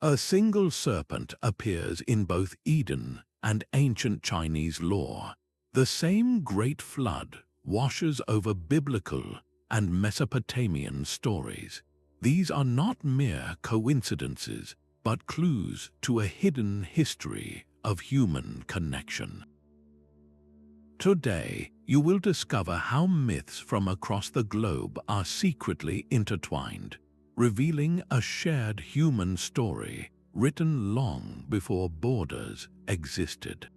A single serpent appears in both Eden and ancient Chinese lore. The same great flood washes over biblical and Mesopotamian stories. These are not mere coincidences, but clues to a hidden history of human connection. Today, you will discover how myths from across the globe are secretly intertwined, revealing a shared human story written long before borders existed.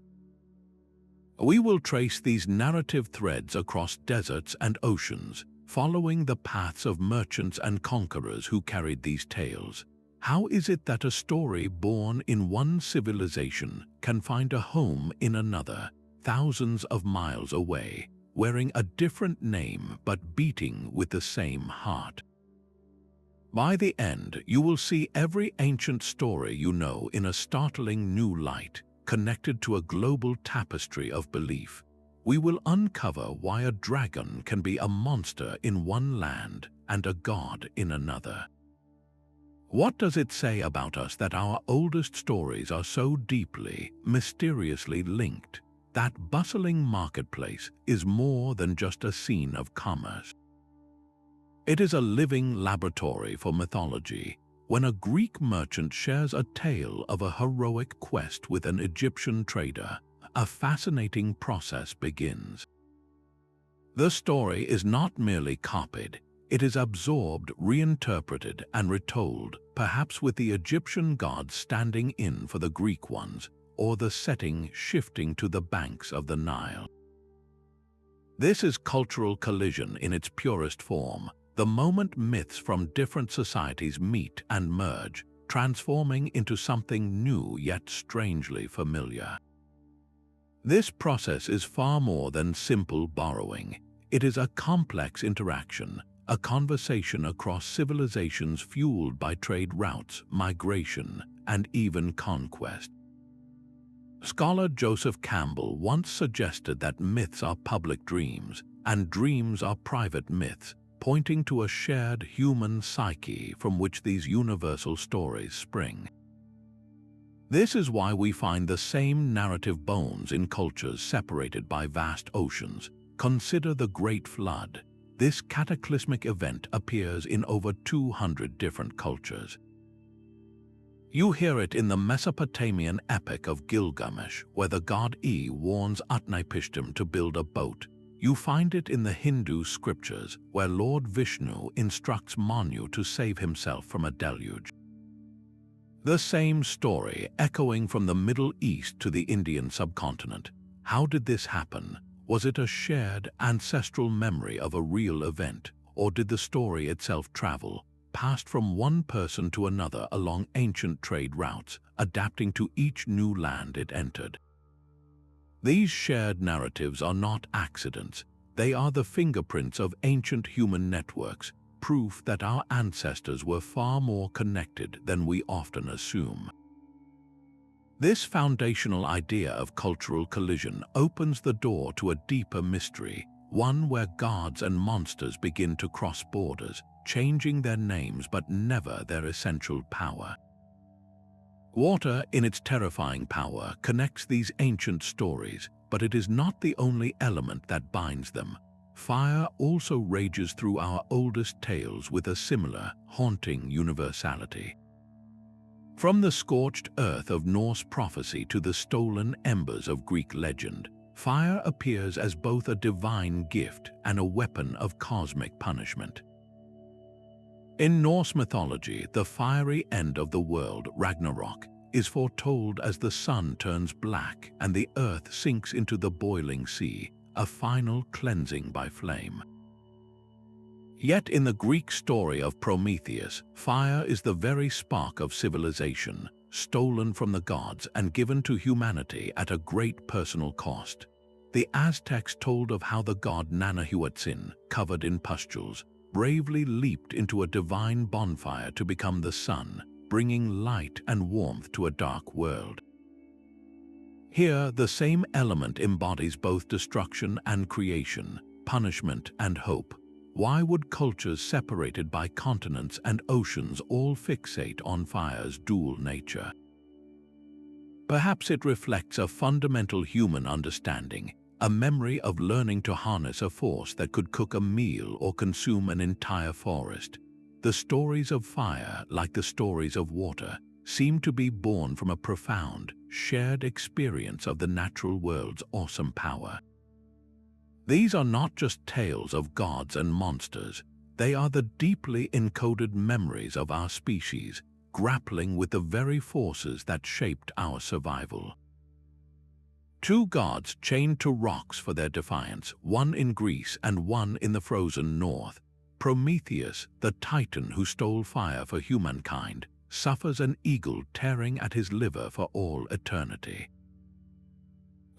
We will trace these narrative threads across deserts and oceans, following the paths of merchants and conquerors who carried these tales. How is it that a story born in one civilization can find a home in another, thousands of miles away, wearing a different name but beating with the same heart? By the end, you will see every ancient story you know in a startling new light, connected to a global tapestry of belief. We will uncover why a dragon can be a monster in one land and a god in another. What does it say about us that our oldest stories are so deeply, mysteriously linked? That bustling marketplace is more than just a scene of commerce. It is a living laboratory for mythology. When a Greek merchant shares a tale of a heroic quest with an Egyptian trader, a fascinating process begins. The story is not merely copied, it is absorbed, reinterpreted, and retold, perhaps with the Egyptian gods standing in for the Greek ones, or the setting shifting to the banks of the Nile. This is cultural collision in its purest form, the moment myths from different societies meet and merge, transforming into something new yet strangely familiar. This process is far more than simple borrowing. It is a complex interaction, a conversation across civilizations fueled by trade routes, migration, and even conquest. Scholar Joseph Campbell once suggested that myths are public dreams, and dreams are private myths, pointing to a shared human psyche from which these universal stories spring. This is why we find the same narrative bones in cultures separated by vast oceans. Consider the Great Flood. This cataclysmic event appears in over 200 different cultures. You hear it in the Mesopotamian epic of Gilgamesh, where the god E warns Utnapishtim to build a boat. You find it in the Hindu scriptures, where Lord Vishnu instructs Manu to save himself from a deluge. The same story echoing from the Middle East to the Indian subcontinent. How did this happen? Was it a shared ancestral memory of a real event, or did the story itself travel, passed from one person to another along ancient trade routes, adapting to each new land it entered? These shared narratives are not accidents. They are the fingerprints of ancient human networks, proof that our ancestors were far more connected than we often assume. This foundational idea of cultural collision opens the door to a deeper mystery, one where gods and monsters begin to cross borders, changing their names but never their essential power. Water, in its terrifying power, connects these ancient stories, but it is not the only element that binds them. Fire also rages through our oldest tales with a similar, haunting universality. From the scorched earth of Norse prophecy to the stolen embers of Greek legend, fire appears as both a divine gift and a weapon of cosmic punishment. In Norse mythology, the fiery end of the world, Ragnarok, is foretold as the sun turns black and the earth sinks into the boiling sea, a final cleansing by flame. Yet in the Greek story of Prometheus, fire is the very spark of civilization, stolen from the gods and given to humanity at a great personal cost. The Aztecs told of how the god Nanahuatzin, covered in pustules, bravely leaped into a divine bonfire to become the sun, bringing light and warmth to a dark world. Here, the same element embodies both destruction and creation, punishment and hope. Why would cultures separated by continents and oceans all fixate on fire's dual nature? Perhaps it reflects a fundamental human understanding, a memory of learning to harness a force that could cook a meal or consume an entire forest. The stories of fire, like the stories of water, seem to be born from a profound, shared experience of the natural world's awesome power. These are not just tales of gods and monsters, they are the deeply encoded memories of our species, grappling with the very forces that shaped our survival. Two gods chained to rocks for their defiance, one in Greece and one in the frozen north. Prometheus, the titan who stole fire for humankind, suffers an eagle tearing at his liver for all eternity.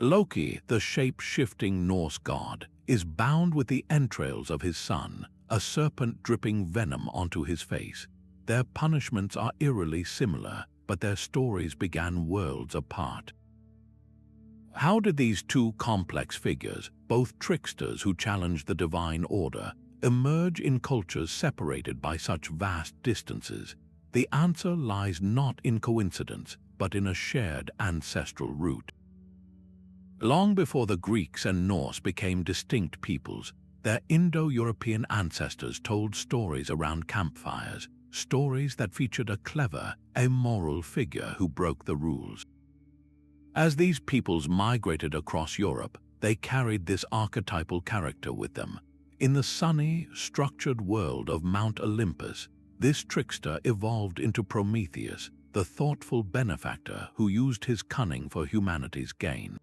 Loki, the shape-shifting Norse god, is bound with the entrails of his son, a serpent dripping venom onto his face. Their punishments are eerily similar, but their stories began worlds apart. How did these two complex figures, both tricksters who challenged the divine order, emerge in cultures separated by such vast distances? The answer lies not in coincidence, but in a shared ancestral root. Long before the Greeks and Norse became distinct peoples, their Indo-European ancestors told stories around campfires, stories that featured a clever, amoral figure who broke the rules. As these peoples migrated across Europe, they carried this archetypal character with them. In the sunny, structured world of Mount Olympus, this trickster evolved into Prometheus, the thoughtful benefactor who used his cunning for humanity's gain.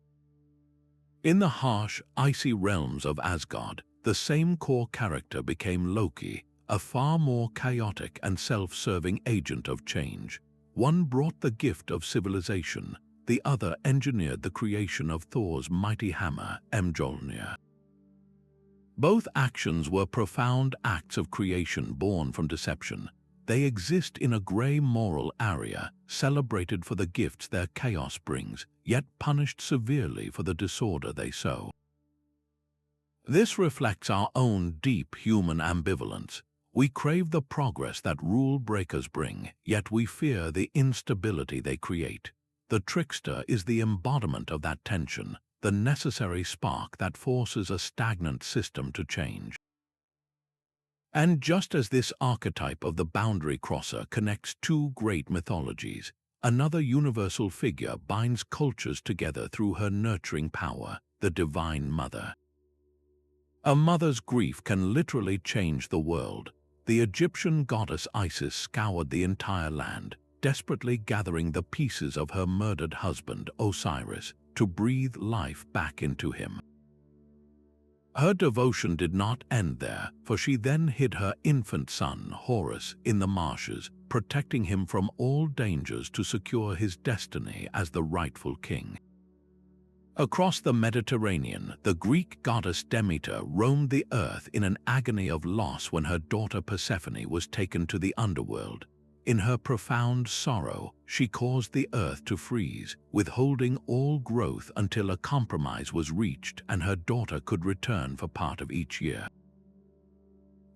In the harsh, icy realms of Asgard, the same core character became Loki, a far more chaotic and self-serving agent of change. One brought the gift of civilization, the other engineered the creation of Thor's mighty hammer, Mjolnir. Both actions were profound acts of creation born from deception. They exist in a grey moral area, celebrated for the gifts their chaos brings, yet punished severely for the disorder they sow. This reflects our own deep human ambivalence. We crave the progress that rule breakers bring, yet we fear the instability they create. The trickster is the embodiment of that tension, the necessary spark that forces a stagnant system to change. And just as this archetype of the boundary crosser connects two great mythologies, another universal figure binds cultures together through her nurturing power, the Divine Mother. A mother's grief can literally change the world. The Egyptian goddess Isis scoured the entire land, desperately gathering the pieces of her murdered husband, Osiris, to breathe life back into him. Her devotion did not end there, for she then hid her infant son, Horus, in the marshes, protecting him from all dangers to secure his destiny as the rightful king. Across the Mediterranean, the Greek goddess Demeter roamed the earth in an agony of loss when her daughter Persephone was taken to the underworld. In her profound sorrow, she caused the earth to freeze, withholding all growth until a compromise was reached and her daughter could return for part of each year.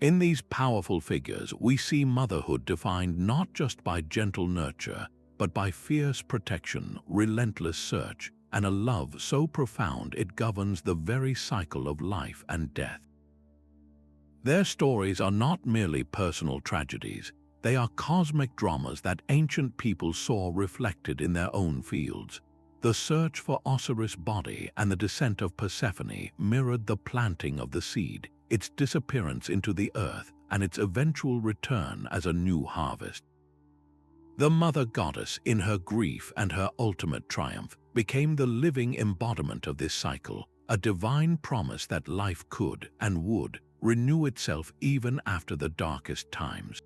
In these powerful figures, we see motherhood defined not just by gentle nurture, but by fierce protection, relentless search, and a love so profound it governs the very cycle of life and death. Their stories are not merely personal tragedies. They are cosmic dramas that ancient peoples saw reflected in their own fields. The search for Osiris' body and the descent of Persephone mirrored the planting of the seed, its disappearance into the earth, and its eventual return as a new harvest. The mother goddess, in her grief and her ultimate triumph, became the living embodiment of this cycle, a divine promise that life could and would renew itself even after the darkest times.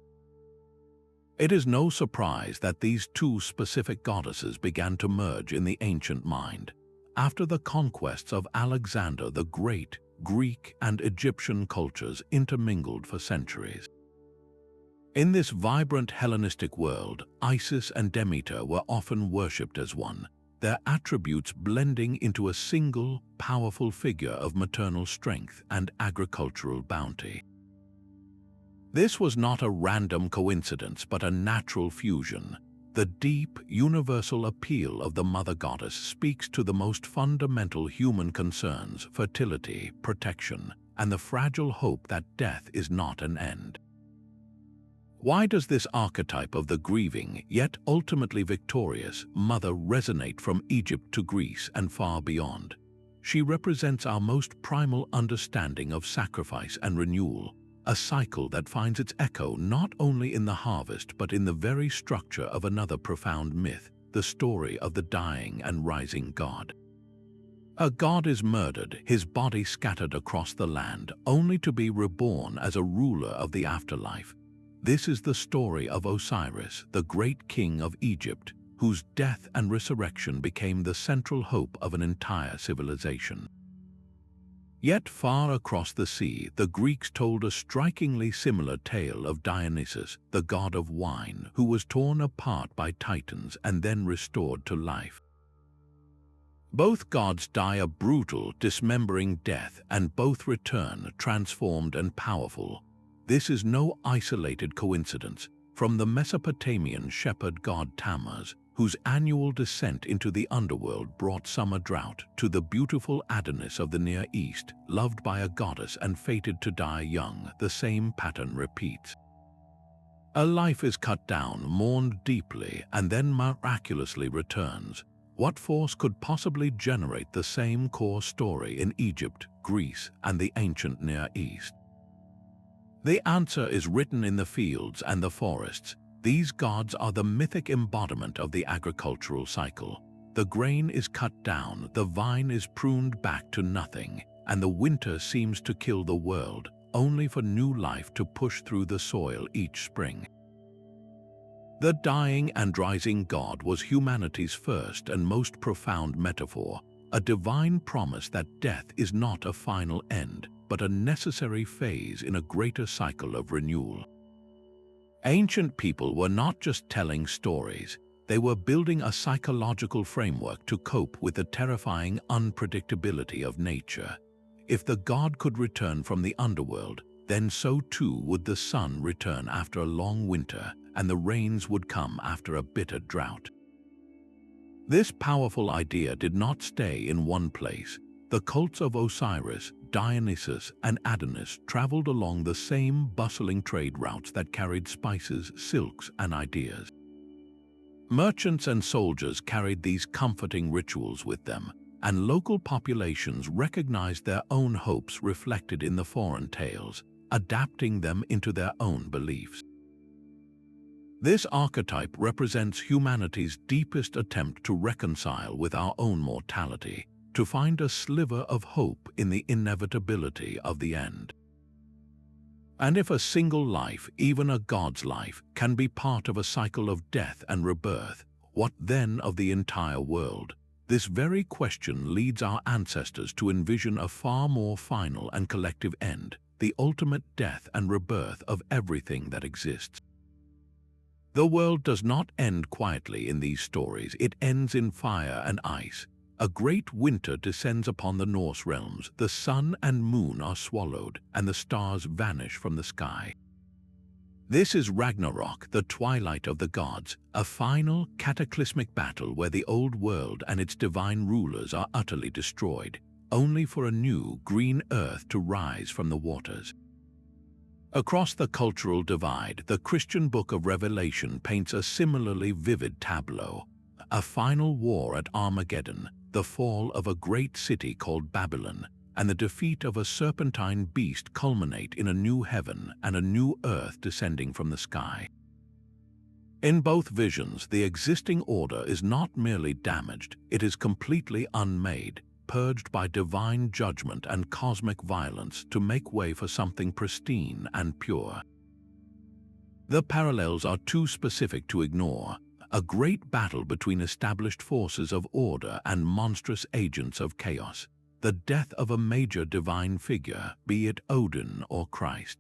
It is no surprise that these two specific goddesses began to merge in the ancient mind. After the conquests of Alexander the Great, Greek and Egyptian cultures intermingled for centuries. In this vibrant Hellenistic world, Isis and Demeter were often worshipped as one, their attributes blending into a single, powerful figure of maternal strength and agricultural bounty. This was not a random coincidence but a natural fusion. The deep, universal appeal of the Mother Goddess speaks to the most fundamental human concerns: fertility, protection, and the fragile hope that death is not an end. Why does this archetype of the grieving, yet ultimately victorious, mother resonate from Egypt to Greece and far beyond? She represents our most primal understanding of sacrifice and renewal, a cycle that finds its echo not only in the harvest but in the very structure of another profound myth, the story of the dying and rising god. A god is murdered, his body scattered across the land, only to be reborn as a ruler of the afterlife. This is the story of Osiris, the great king of Egypt, whose death and resurrection became the central hope of an entire civilization. Yet far across the sea, the Greeks told a strikingly similar tale of Dionysus, the god of wine, who was torn apart by titans and then restored to life. Both gods die a brutal, dismembering death, and both return transformed and powerful. This is no isolated coincidence. From the Mesopotamian shepherd god Tammuz, whose annual descent into the underworld brought summer drought, to the beautiful Adonis of the Near East, loved by a goddess and fated to die young, the same pattern repeats. A life is cut down, mourned deeply, and then miraculously returns. What force could possibly generate the same core story in Egypt, Greece, and the ancient Near East? The answer is written in the fields and the forests. These gods are the mythic embodiment of the agricultural cycle. The grain is cut down, the vine is pruned back to nothing, and the winter seems to kill the world, only for new life to push through the soil each spring. The dying and rising god was humanity's first and most profound metaphor, a divine promise that death is not a final end, but a necessary phase in a greater cycle of renewal. Ancient people were not just telling stories, they were building a psychological framework to cope with the terrifying unpredictability of nature. If the god could return from the underworld, then so too would the sun return after a long winter, and the rains would come after a bitter drought. This powerful idea did not stay in one place. The cults of Osiris, Dionysus, and Adonis traveled along the same bustling trade routes that carried spices, silks, and ideas. Merchants and soldiers carried these comforting rituals with them, and local populations recognized their own hopes reflected in the foreign tales, adapting them into their own beliefs. This archetype represents humanity's deepest attempt to reconcile with our own mortality, to find a sliver of hope in the inevitability of the end. And if a single life, even a god's life, can be part of a cycle of death and rebirth, what then of the entire world? This very question leads our ancestors to envision a far more final and collective end, the ultimate death and rebirth of everything that exists. The world does not end quietly in these stories, it ends in fire and ice. A great winter descends upon the Norse realms, the sun and moon are swallowed, and the stars vanish from the sky. This is Ragnarok, the twilight of the gods, a final, cataclysmic battle where the old world and its divine rulers are utterly destroyed, only for a new, green earth to rise from the waters. Across the cultural divide, the Christian book of Revelation paints a similarly vivid tableau. A final war at Armageddon, the fall of a great city called Babylon, and the defeat of a serpentine beast culminate in a new heaven and a new earth descending from the sky. In both visions, the existing order is not merely damaged, it is completely unmade, purged by divine judgment and cosmic violence to make way for something pristine and pure. The parallels are too specific to ignore. A great battle between established forces of order and monstrous agents of chaos. The death of a major divine figure, be it Odin or Christ.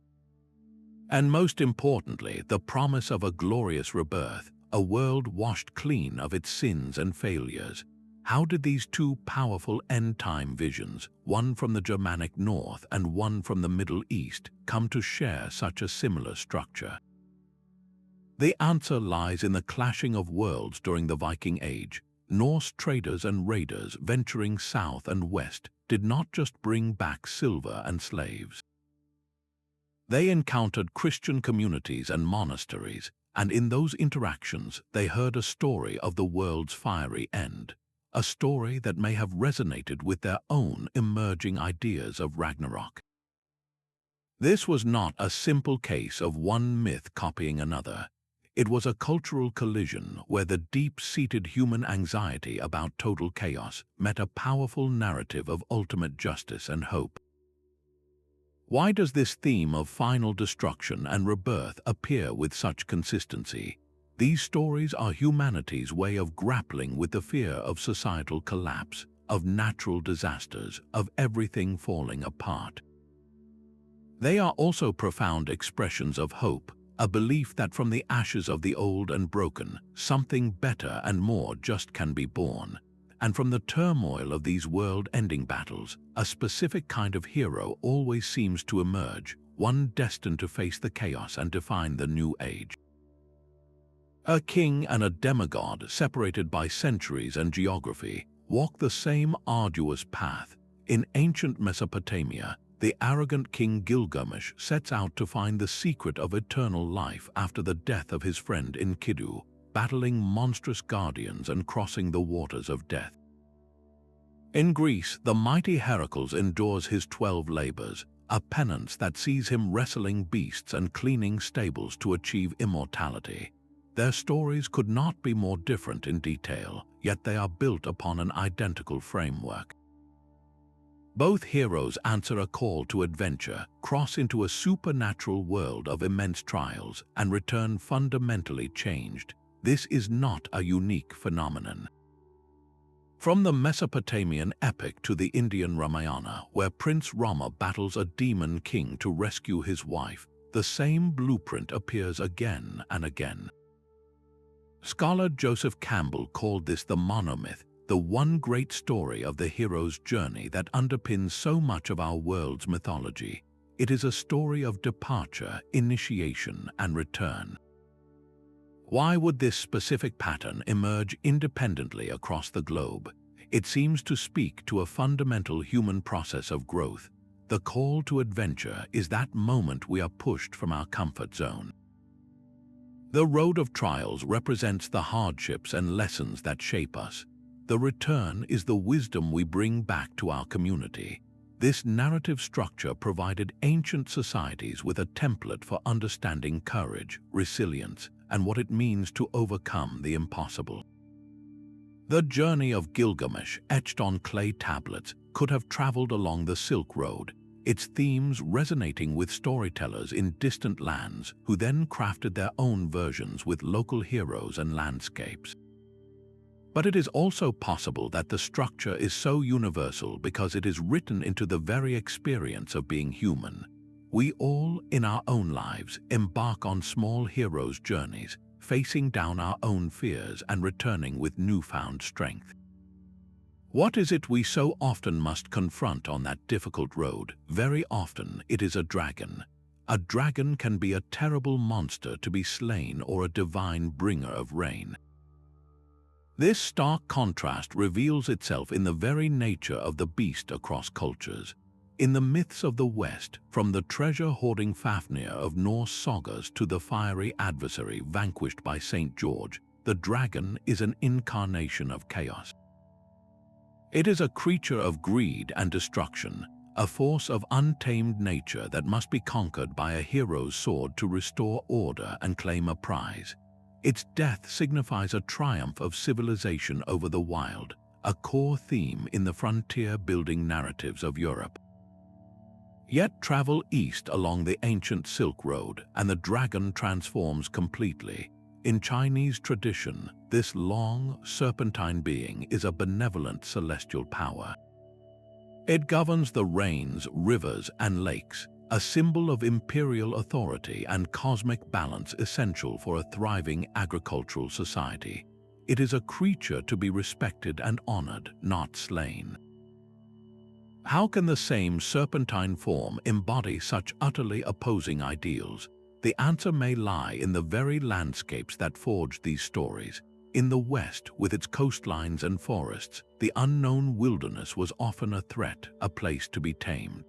And most importantly, the promise of a glorious rebirth, a world washed clean of its sins and failures. How did these two powerful end-time visions, one from the Germanic north and one from the Middle East, come to share such a similar structure? The answer lies in the clashing of worlds during the Viking Age. Norse traders and raiders venturing south and west did not just bring back silver and slaves. They encountered Christian communities and monasteries, and in those interactions they heard a story of the world's fiery end, a story that may have resonated with their own emerging ideas of Ragnarok. This was not a simple case of one myth copying another. It was a cultural collision where the deep-seated human anxiety about total chaos met a powerful narrative of ultimate justice and hope. Why does this theme of final destruction and rebirth appear with such consistency? These stories are humanity's way of grappling with the fear of societal collapse, of natural disasters, of everything falling apart. They are also profound expressions of hope, a belief that from the ashes of the old and broken, something better and more just can be born. And from the turmoil of these world-ending battles, a specific kind of hero always seems to emerge, one destined to face the chaos and define the new age. A king and a demigod, separated by centuries and geography, walk the same arduous path. In ancient Mesopotamia, the arrogant king Gilgamesh sets out to find the secret of eternal life after the death of his friend Enkidu, battling monstrous guardians and crossing the waters of death. In Greece, the mighty Heracles endures his 12 labors, a penance that sees him wrestling beasts and cleaning stables to achieve immortality. Their stories could not be more different in detail, yet they are built upon an identical framework. Both heroes answer a call to adventure, cross into a supernatural world of immense trials, and return fundamentally changed. This is not a unique phenomenon. From the Mesopotamian epic to the Indian Ramayana, where Prince Rama battles a demon king to rescue his wife, the same blueprint appears again and again. Scholar Joseph Campbell called this the monomyth, the one great story of the hero's journey that underpins so much of our world's mythology. It is a story of departure, initiation, and return. Why would this specific pattern emerge independently across the globe? It seems to speak to a fundamental human process of growth. The call to adventure is that moment we are pushed from our comfort zone. The road of trials represents the hardships and lessons that shape us. The return is the wisdom we bring back to our community. This narrative structure provided ancient societies with a template for understanding courage, resilience, and what it means to overcome the impossible. The journey of Gilgamesh, etched on clay tablets, could have traveled along the Silk Road, its themes resonating with storytellers in distant lands who then crafted their own versions with local heroes and landscapes. But it is also possible that the structure is so universal because it is written into the very experience of being human. We all, in our own lives, embark on small heroes' journeys, facing down our own fears and returning with newfound strength. What is it we so often must confront on that difficult road? Very often it is a dragon. A dragon can be a terrible monster to be slain or a divine bringer of rain. This stark contrast reveals itself in the very nature of the beast across cultures. In the myths of the West, from the treasure-hoarding Fafnir of Norse sagas to the fiery adversary vanquished by St. George, the dragon is an incarnation of chaos. It is a creature of greed and destruction, a force of untamed nature that must be conquered by a hero's sword to restore order and claim a prize. Its death signifies a triumph of civilization over the wild, a core theme in the frontier-building narratives of Europe. Yet travel east along the ancient Silk Road, and the dragon transforms completely. In Chinese tradition, this long, serpentine being is a benevolent celestial power. It governs the rains, rivers, and lakes, a symbol of imperial authority and cosmic balance essential for a thriving agricultural society. It is a creature to be respected and honored, not slain. How can the same serpentine form embody such utterly opposing ideals? The answer may lie in the very landscapes that forged these stories. In the West, with its coastlines and forests, the unknown wilderness was often a threat, a place to be tamed.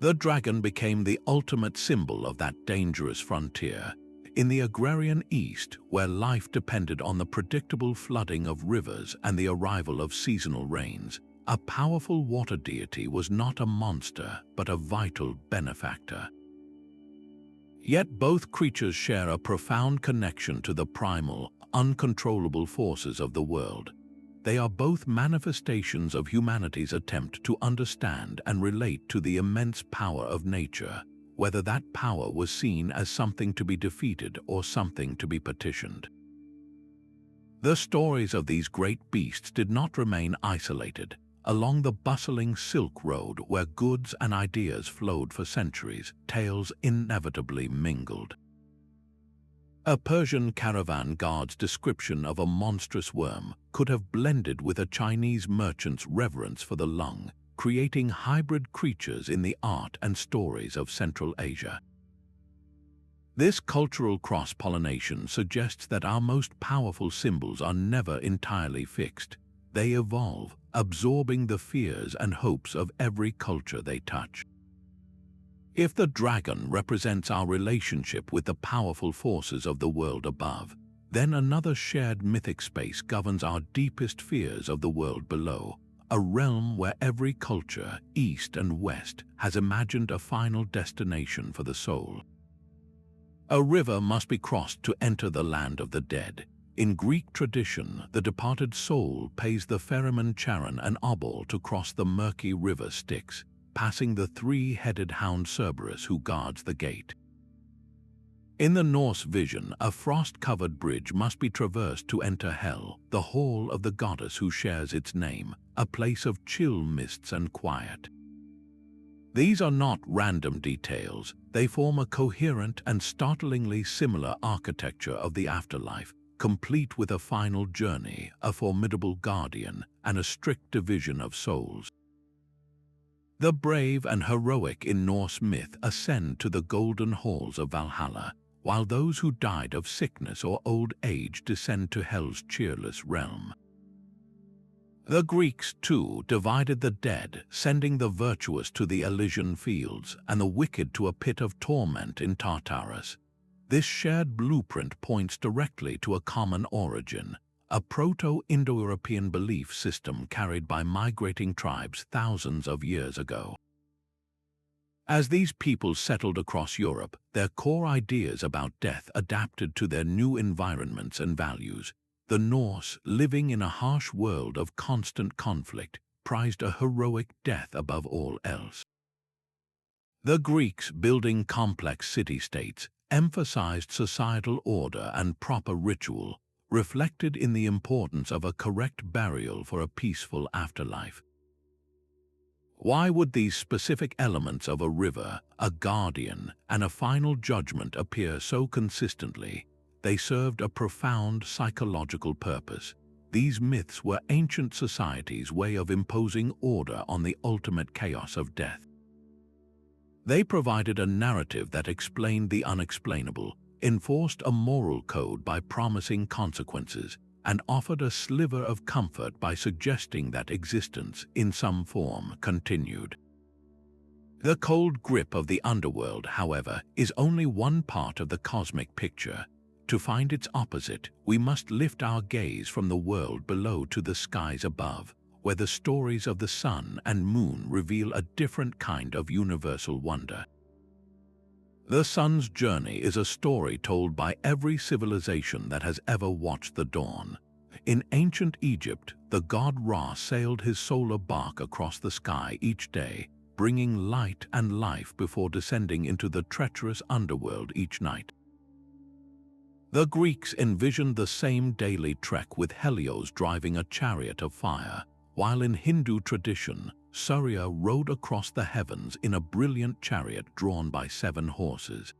The dragon became the ultimate symbol of that dangerous frontier. In the agrarian East, where life depended on the predictable flooding of rivers and the arrival of seasonal rains, a powerful water deity was not a monster, but a vital benefactor. Yet both creatures share a profound connection to the primal, uncontrollable forces of the world. They are both manifestations of humanity's attempt to understand and relate to the immense power of nature, whether that power was seen as something to be defeated or something to be petitioned. The stories of these great beasts did not remain isolated. Along the bustling Silk Road, where goods and ideas flowed for centuries, tales inevitably mingled. A Persian caravan guard's description of a monstrous worm could have blended with a Chinese merchant's reverence for the lung, creating hybrid creatures in the art and stories of Central Asia. This cultural cross-pollination suggests that our most powerful symbols are never entirely fixed. They evolve, absorbing the fears and hopes of every culture they touch. If the dragon represents our relationship with the powerful forces of the world above, then another shared mythic space governs our deepest fears of the world below, a realm where every culture, East and West, has imagined a final destination for the soul. A river must be crossed to enter the land of the dead. In Greek tradition, the departed soul pays the ferryman Charon an obol to cross the murky river Styx, passing the three-headed hound Cerberus who guards the gate. In the Norse vision, a frost-covered bridge must be traversed to enter Hell, the hall of the goddess who shares its name, a place of chill mists and quiet. These are not random details. They form a coherent and startlingly similar architecture of the afterlife, complete with a final journey, a formidable guardian, and a strict division of souls. The brave and heroic in Norse myth ascend to the golden halls of Valhalla, while those who died of sickness or old age descend to Hell's cheerless realm. The Greeks, too, divided the dead, sending the virtuous to the Elysian fields and the wicked to a pit of torment in Tartarus. This shared blueprint points directly to a common origin, a proto-Indo-European belief system carried by migrating tribes thousands of years ago. As these peoples settled across Europe, their core ideas about death adapted to their new environments and values. The Norse, living in a harsh world of constant conflict, prized a heroic death above all else. The Greeks, building complex city-states, emphasized societal order and proper ritual, reflected in the importance of a correct burial for a peaceful afterlife. Why would these specific elements of a river, a guardian, and a final judgment appear so consistently? They served a profound psychological purpose. These myths were ancient societies' way of imposing order on the ultimate chaos of death. They provided a narrative that explained the unexplainable, enforced a moral code by promising consequences, and offered a sliver of comfort by suggesting that existence, in some form, continued. The cold grip of the underworld, however, is only one part of the cosmic picture. To find its opposite, we must lift our gaze from the world below to the skies above, where the stories of the sun and moon reveal a different kind of universal wonder. The sun's journey is a story told by every civilization that has ever watched the dawn. In ancient Egypt, the god Ra sailed his solar bark across the sky each day, bringing light and life before descending into the treacherous underworld each night. The Greeks envisioned the same daily trek with Helios driving a chariot of fire, while in Hindu tradition, Surya rode across the heavens in a brilliant chariot drawn by 7 horses.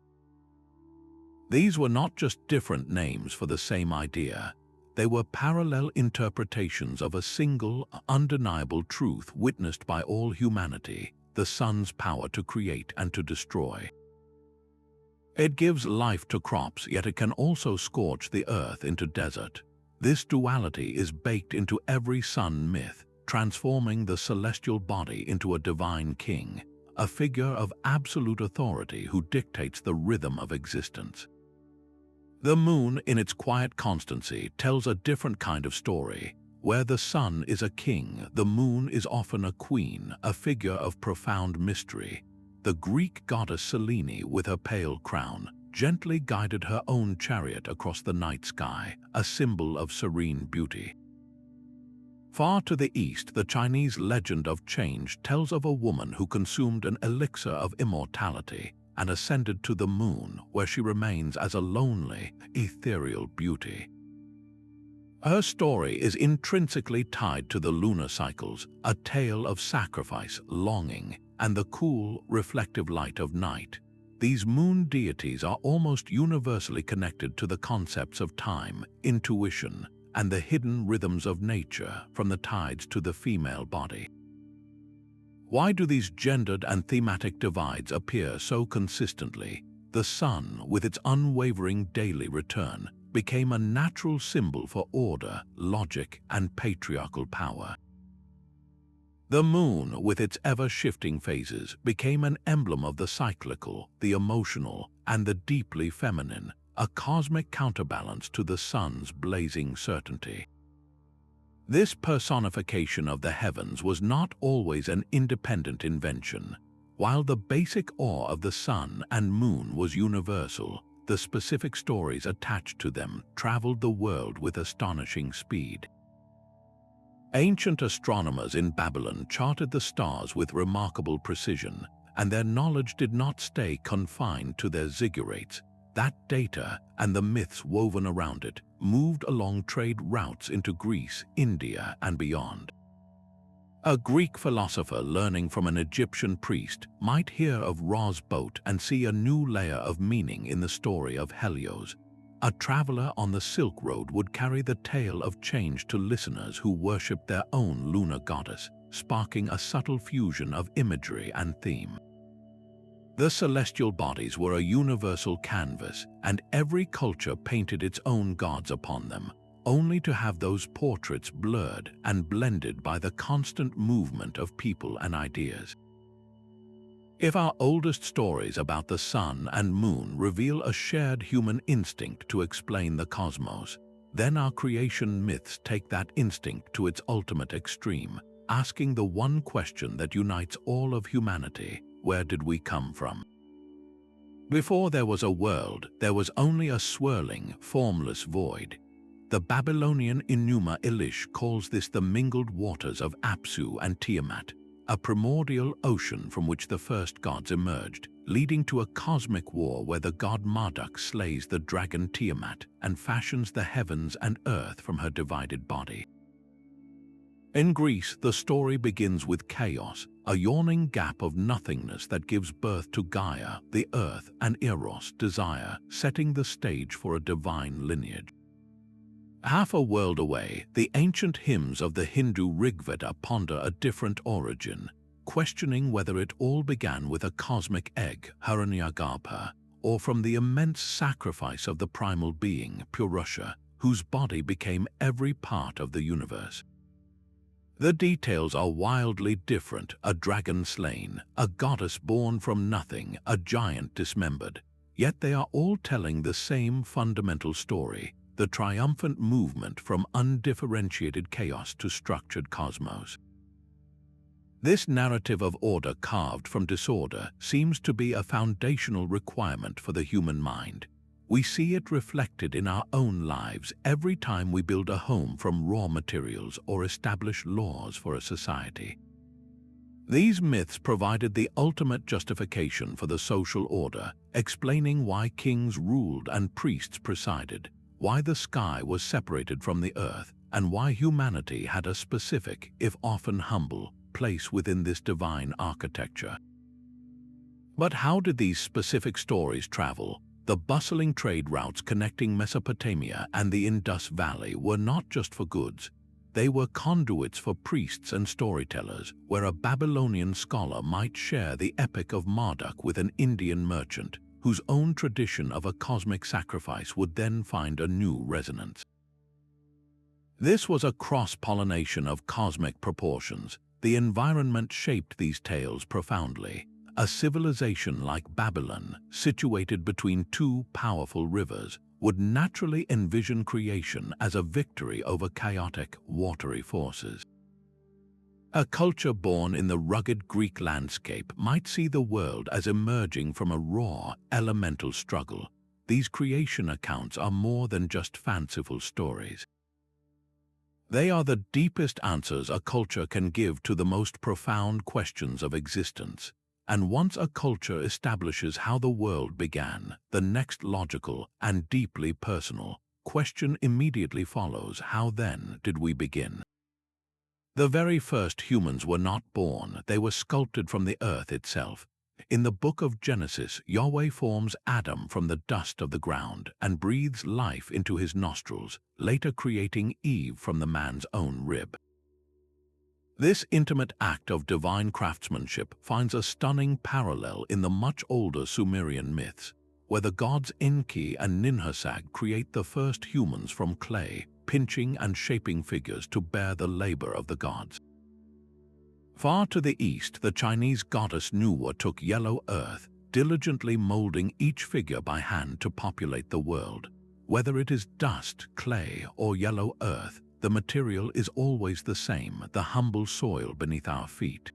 These were not just different names for the same idea. They were parallel interpretations of a single, undeniable truth witnessed by all humanity: the sun's power to create and to destroy. It gives life to crops, yet it can also scorch the earth into desert. This duality is baked into every sun myth, transforming the celestial body into a divine king, a figure of absolute authority who dictates the rhythm of existence. The moon, in its quiet constancy, tells a different kind of story. Where the sun is a king, the moon is often a queen, a figure of profound mystery. The Greek goddess Selene, with her pale crown, gently guided her own chariot across the night sky, a symbol of serene beauty. Far to the east, the Chinese legend of change tells of a woman who consumed an elixir of immortality and ascended to the moon, where she remains as a lonely, ethereal beauty. Her story is intrinsically tied to the lunar cycles, a tale of sacrifice, longing, and the cool, reflective light of night. These moon deities are almost universally connected to the concepts of time, intuition, and the hidden rhythms of nature, from the tides to the female body. Why do these gendered and thematic divides appear so consistently? The sun, with its unwavering daily return, became a natural symbol for order, logic, and patriarchal power. The moon, with its ever-shifting phases, became an emblem of the cyclical, the emotional, and the deeply feminine, a cosmic counterbalance to the sun's blazing certainty. This personification of the heavens was not always an independent invention. While the basic awe of the sun and moon was universal, the specific stories attached to them traveled the world with astonishing speed. Ancient astronomers in Babylon charted the stars with remarkable precision, and their knowledge did not stay confined to their ziggurats. That data, and the myths woven around it, moved along trade routes into Greece, India, and beyond. A Greek philosopher learning from an Egyptian priest might hear of Ra's boat and see a new layer of meaning in the story of Helios. A traveler on the Silk Road would carry the tale of change to listeners who worshipped their own lunar goddess, sparking a subtle fusion of imagery and theme. The celestial bodies were a universal canvas, and every culture painted its own gods upon them, only to have those portraits blurred and blended by the constant movement of people and ideas. If our oldest stories about the sun and moon reveal a shared human instinct to explain the cosmos, then our creation myths take that instinct to its ultimate extreme, asking the one question that unites all of humanity: where did we come from? Before there was a world, there was only a swirling, formless void. The Babylonian Enuma Elish calls this the mingled waters of Apsu and Tiamat, a primordial ocean from which the first gods emerged, leading to a cosmic war where the god Marduk slays the dragon Tiamat and fashions the heavens and earth from her divided body. In Greece, the story begins with chaos, a yawning gap of nothingness that gives birth to Gaia, the earth, and Eros, desire, setting the stage for a divine lineage. Half a world away, the ancient hymns of the Hindu Rigveda ponder a different origin, questioning whether it all began with a cosmic egg, Hiranyagarbha, or from the immense sacrifice of the primal being, Purusha, whose body became every part of the universe. The details are wildly different: a dragon slain, a goddess born from nothing, a giant dismembered. Yet they are all telling the same fundamental story: the triumphant movement from undifferentiated chaos to structured cosmos. This narrative of order carved from disorder seems to be a foundational requirement for the human mind. We see it reflected in our own lives every time we build a home from raw materials or establish laws for a society. These myths provided the ultimate justification for the social order, explaining why kings ruled and priests presided, why the sky was separated from the earth, and why humanity had a specific, if often humble, place within this divine architecture. But how did these specific stories travel? The bustling trade routes connecting Mesopotamia and the Indus Valley were not just for goods. They were conduits for priests and storytellers, where a Babylonian scholar might share the epic of Marduk with an Indian merchant, whose own tradition of a cosmic sacrifice would then find a new resonance. This was a cross-pollination of cosmic proportions. The environment shaped these tales profoundly. A civilization like Babylon, situated between two powerful rivers, would naturally envision creation as a victory over chaotic, watery forces. A culture born in the rugged Greek landscape might see the world as emerging from a raw, elemental struggle. These creation accounts are more than just fanciful stories. They are the deepest answers a culture can give to the most profound questions of existence. And once a culture establishes how the world began, the next logical and deeply personal question immediately follows: how then did we begin? The very first humans were not born, they were sculpted from the earth itself. In the book of Genesis, Yahweh forms Adam from the dust of the ground and breathes life into his nostrils, later creating Eve from the man's own rib. This intimate act of divine craftsmanship finds a stunning parallel in the much older Sumerian myths, where the gods Enki and Ninhursag create the first humans from clay, pinching and shaping figures to bear the labor of the gods. Far to the east, the Chinese goddess Nuwa took yellow earth, diligently molding each figure by hand to populate the world. Whether it is dust, clay, or yellow earth, the material is always the same, the humble soil beneath our feet.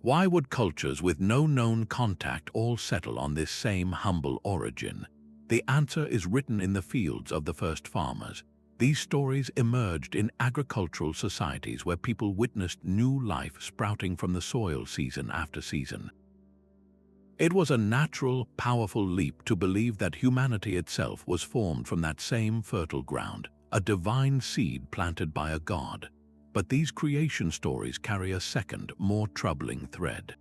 Why would cultures with no known contact all settle on this same humble origin? The answer is written in the fields of the first farmers. These stories emerged in agricultural societies where people witnessed new life sprouting from the soil season after season. It was a natural, powerful leap to believe that humanity itself was formed from that same fertile ground, a divine seed planted by a god. But these creation stories carry a second, more troubling thread.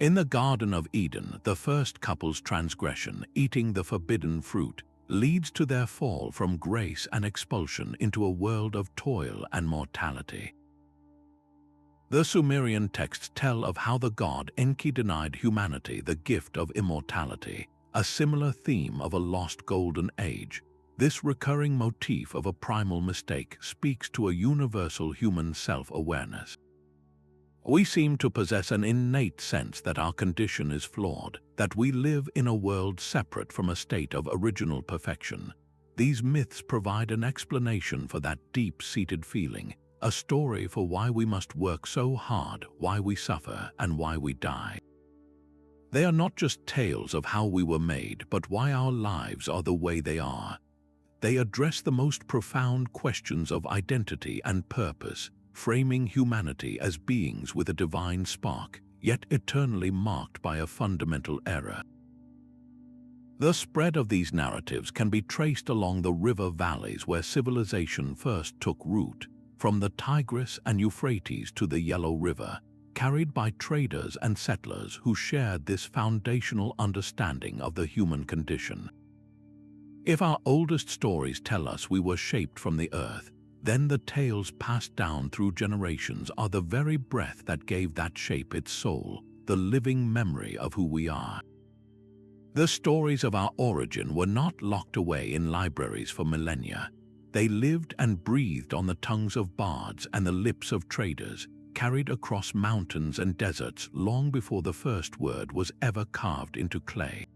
In the Garden of Eden, the first couple's transgression, eating the forbidden fruit, leads to their fall from grace and expulsion into a world of toil and mortality. The Sumerian texts tell of how the god Enki denied humanity the gift of immortality, a similar theme of a lost golden age. This recurring motif of a primal mistake speaks to a universal human self-awareness. We seem to possess an innate sense that our condition is flawed, that we live in a world separate from a state of original perfection. These myths provide an explanation for that deep-seated feeling, a story for why we must work so hard, why we suffer, and why we die. They are not just tales of how we were made, but why our lives are the way they are. They address the most profound questions of identity and purpose, framing humanity as beings with a divine spark, yet eternally marked by a fundamental error. The spread of these narratives can be traced along the river valleys where civilization first took root, from the Tigris and Euphrates to the Yellow River, carried by traders and settlers who shared this foundational understanding of the human condition. If our oldest stories tell us we were shaped from the earth, then the tales passed down through generations are the very breath that gave that shape its soul, the living memory of who we are. The stories of our origin were not locked away in libraries for millennia. They lived and breathed on the tongues of bards and the lips of traders, carried across mountains and deserts long before the first word was ever carved into clay.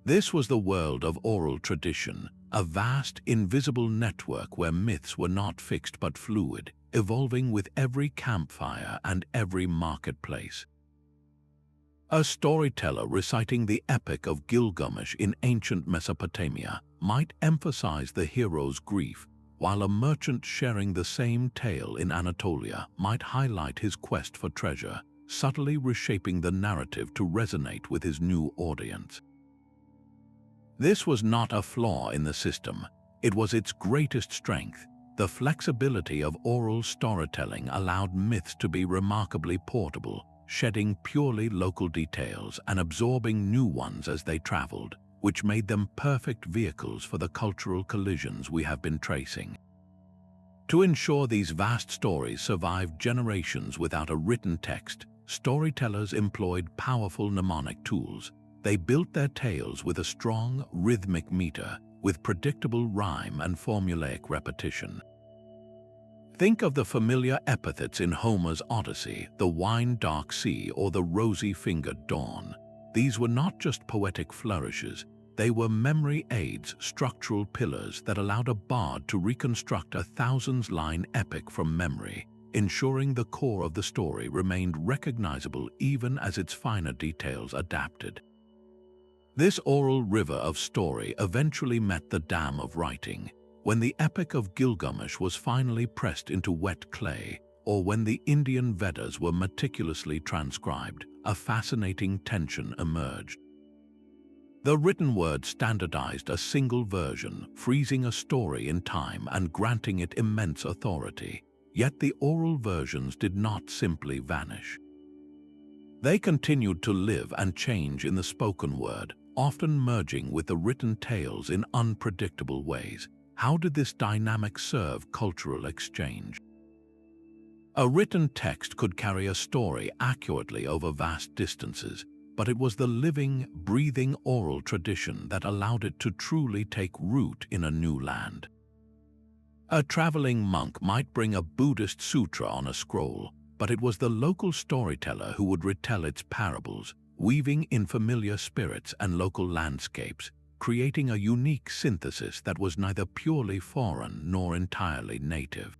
This was the world of oral tradition, a vast, invisible network where myths were not fixed but fluid, evolving with every campfire and every marketplace. A storyteller reciting the epic of Gilgamesh in ancient Mesopotamia might emphasize the hero's grief, while a merchant sharing the same tale in Anatolia might highlight his quest for treasure, subtly reshaping the narrative to resonate with his new audience. This was not a flaw in the system, it was its greatest strength. The flexibility of oral storytelling allowed myths to be remarkably portable, shedding purely local details and absorbing new ones as they traveled, which made them perfect vehicles for the cultural collisions we have been tracing. To ensure these vast stories survived generations without a written text, storytellers employed powerful mnemonic tools. They built their tales with a strong, rhythmic meter, with predictable rhyme and formulaic repetition. Think of the familiar epithets in Homer's Odyssey, the wine-dark sea or the rosy-fingered dawn. These were not just poetic flourishes, they were memory aids, structural pillars that allowed a bard to reconstruct a thousands-line epic from memory, ensuring the core of the story remained recognizable even as its finer details adapted. This oral river of story eventually met the dam of writing, when the Epic of Gilgamesh was finally pressed into wet clay, or when the Indian Vedas were meticulously transcribed, a fascinating tension emerged. The written word standardized a single version, freezing a story in time and granting it immense authority. Yet the oral versions did not simply vanish. They continued to live and change in the spoken word, often merging with the written tales in unpredictable ways. How did this dynamic serve cultural exchange? A written text could carry a story accurately over vast distances, but it was the living, breathing oral tradition that allowed it to truly take root in a new land. A traveling monk might bring a Buddhist sutra on a scroll, but it was the local storyteller who would retell its parables, weaving in familiar spirits and local landscapes, creating a unique synthesis that was neither purely foreign nor entirely native.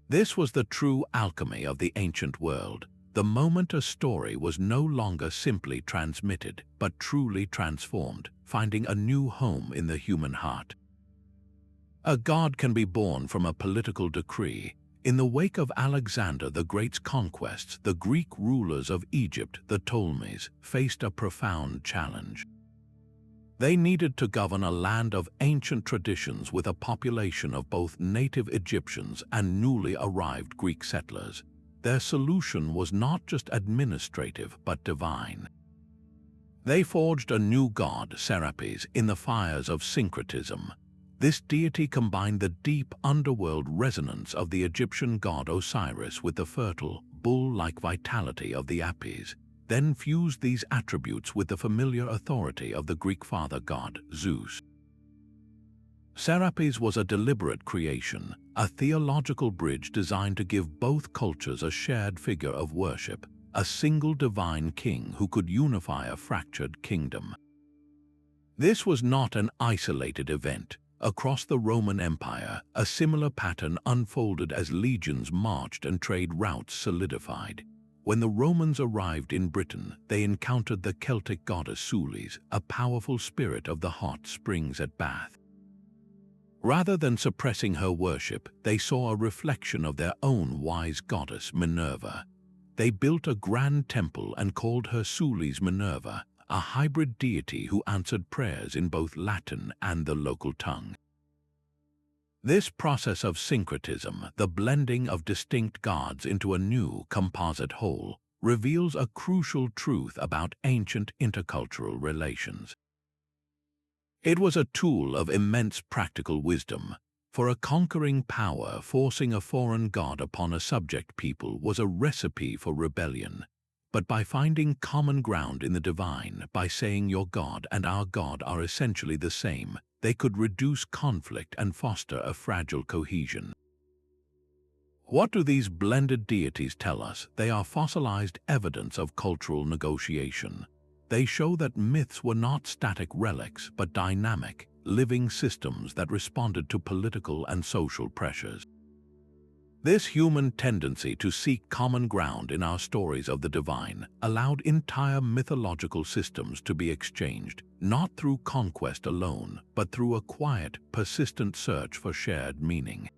This was the true alchemy of the ancient world, the moment a story was no longer simply transmitted, but truly transformed, finding a new home in the human heart. A god can be born from a political decree. In the wake of Alexander the Great's conquests, the Greek rulers of Egypt, the Ptolemies, faced a profound challenge. They needed to govern a land of ancient traditions with a population of both native Egyptians and newly arrived Greek settlers. Their solution was not just administrative but divine. They forged a new god, Serapis, in the fires of Syncretism. This deity combined the deep underworld resonance of the Egyptian god Osiris with the fertile, bull-like vitality of the Apis, then fused these attributes with the familiar authority of the Greek father god, Zeus. Serapis was a deliberate creation, a theological bridge designed to give both cultures a shared figure of worship, a single divine king who could unify a fractured kingdom. This was not an isolated event. Across the Roman Empire, a similar pattern unfolded as legions marched and trade routes solidified. When the Romans arrived in Britain, they encountered the Celtic goddess Sulis, a powerful spirit of the hot springs at Bath. Rather than suppressing her worship, they saw a reflection of their own wise goddess Minerva. They built a grand temple and called her Sulis Minerva, a hybrid deity who answered prayers in both Latin and the local tongue. This process of syncretism, the blending of distinct gods into a new composite whole, reveals a crucial truth about ancient intercultural relations. It was a tool of immense practical wisdom, for a conquering power forcing a foreign god upon a subject people was a recipe for rebellion. But by finding common ground in the divine, by saying your God and our God are essentially the same, they could reduce conflict and foster a fragile cohesion. What do these blended deities tell us? They are fossilized evidence of cultural negotiation. They show that myths were not static relics, but dynamic, living systems that responded to political and social pressures. This human tendency to seek common ground in our stories of the divine allowed entire mythological systems to be exchanged, not through conquest alone, but through a quiet, persistent search for shared meaning.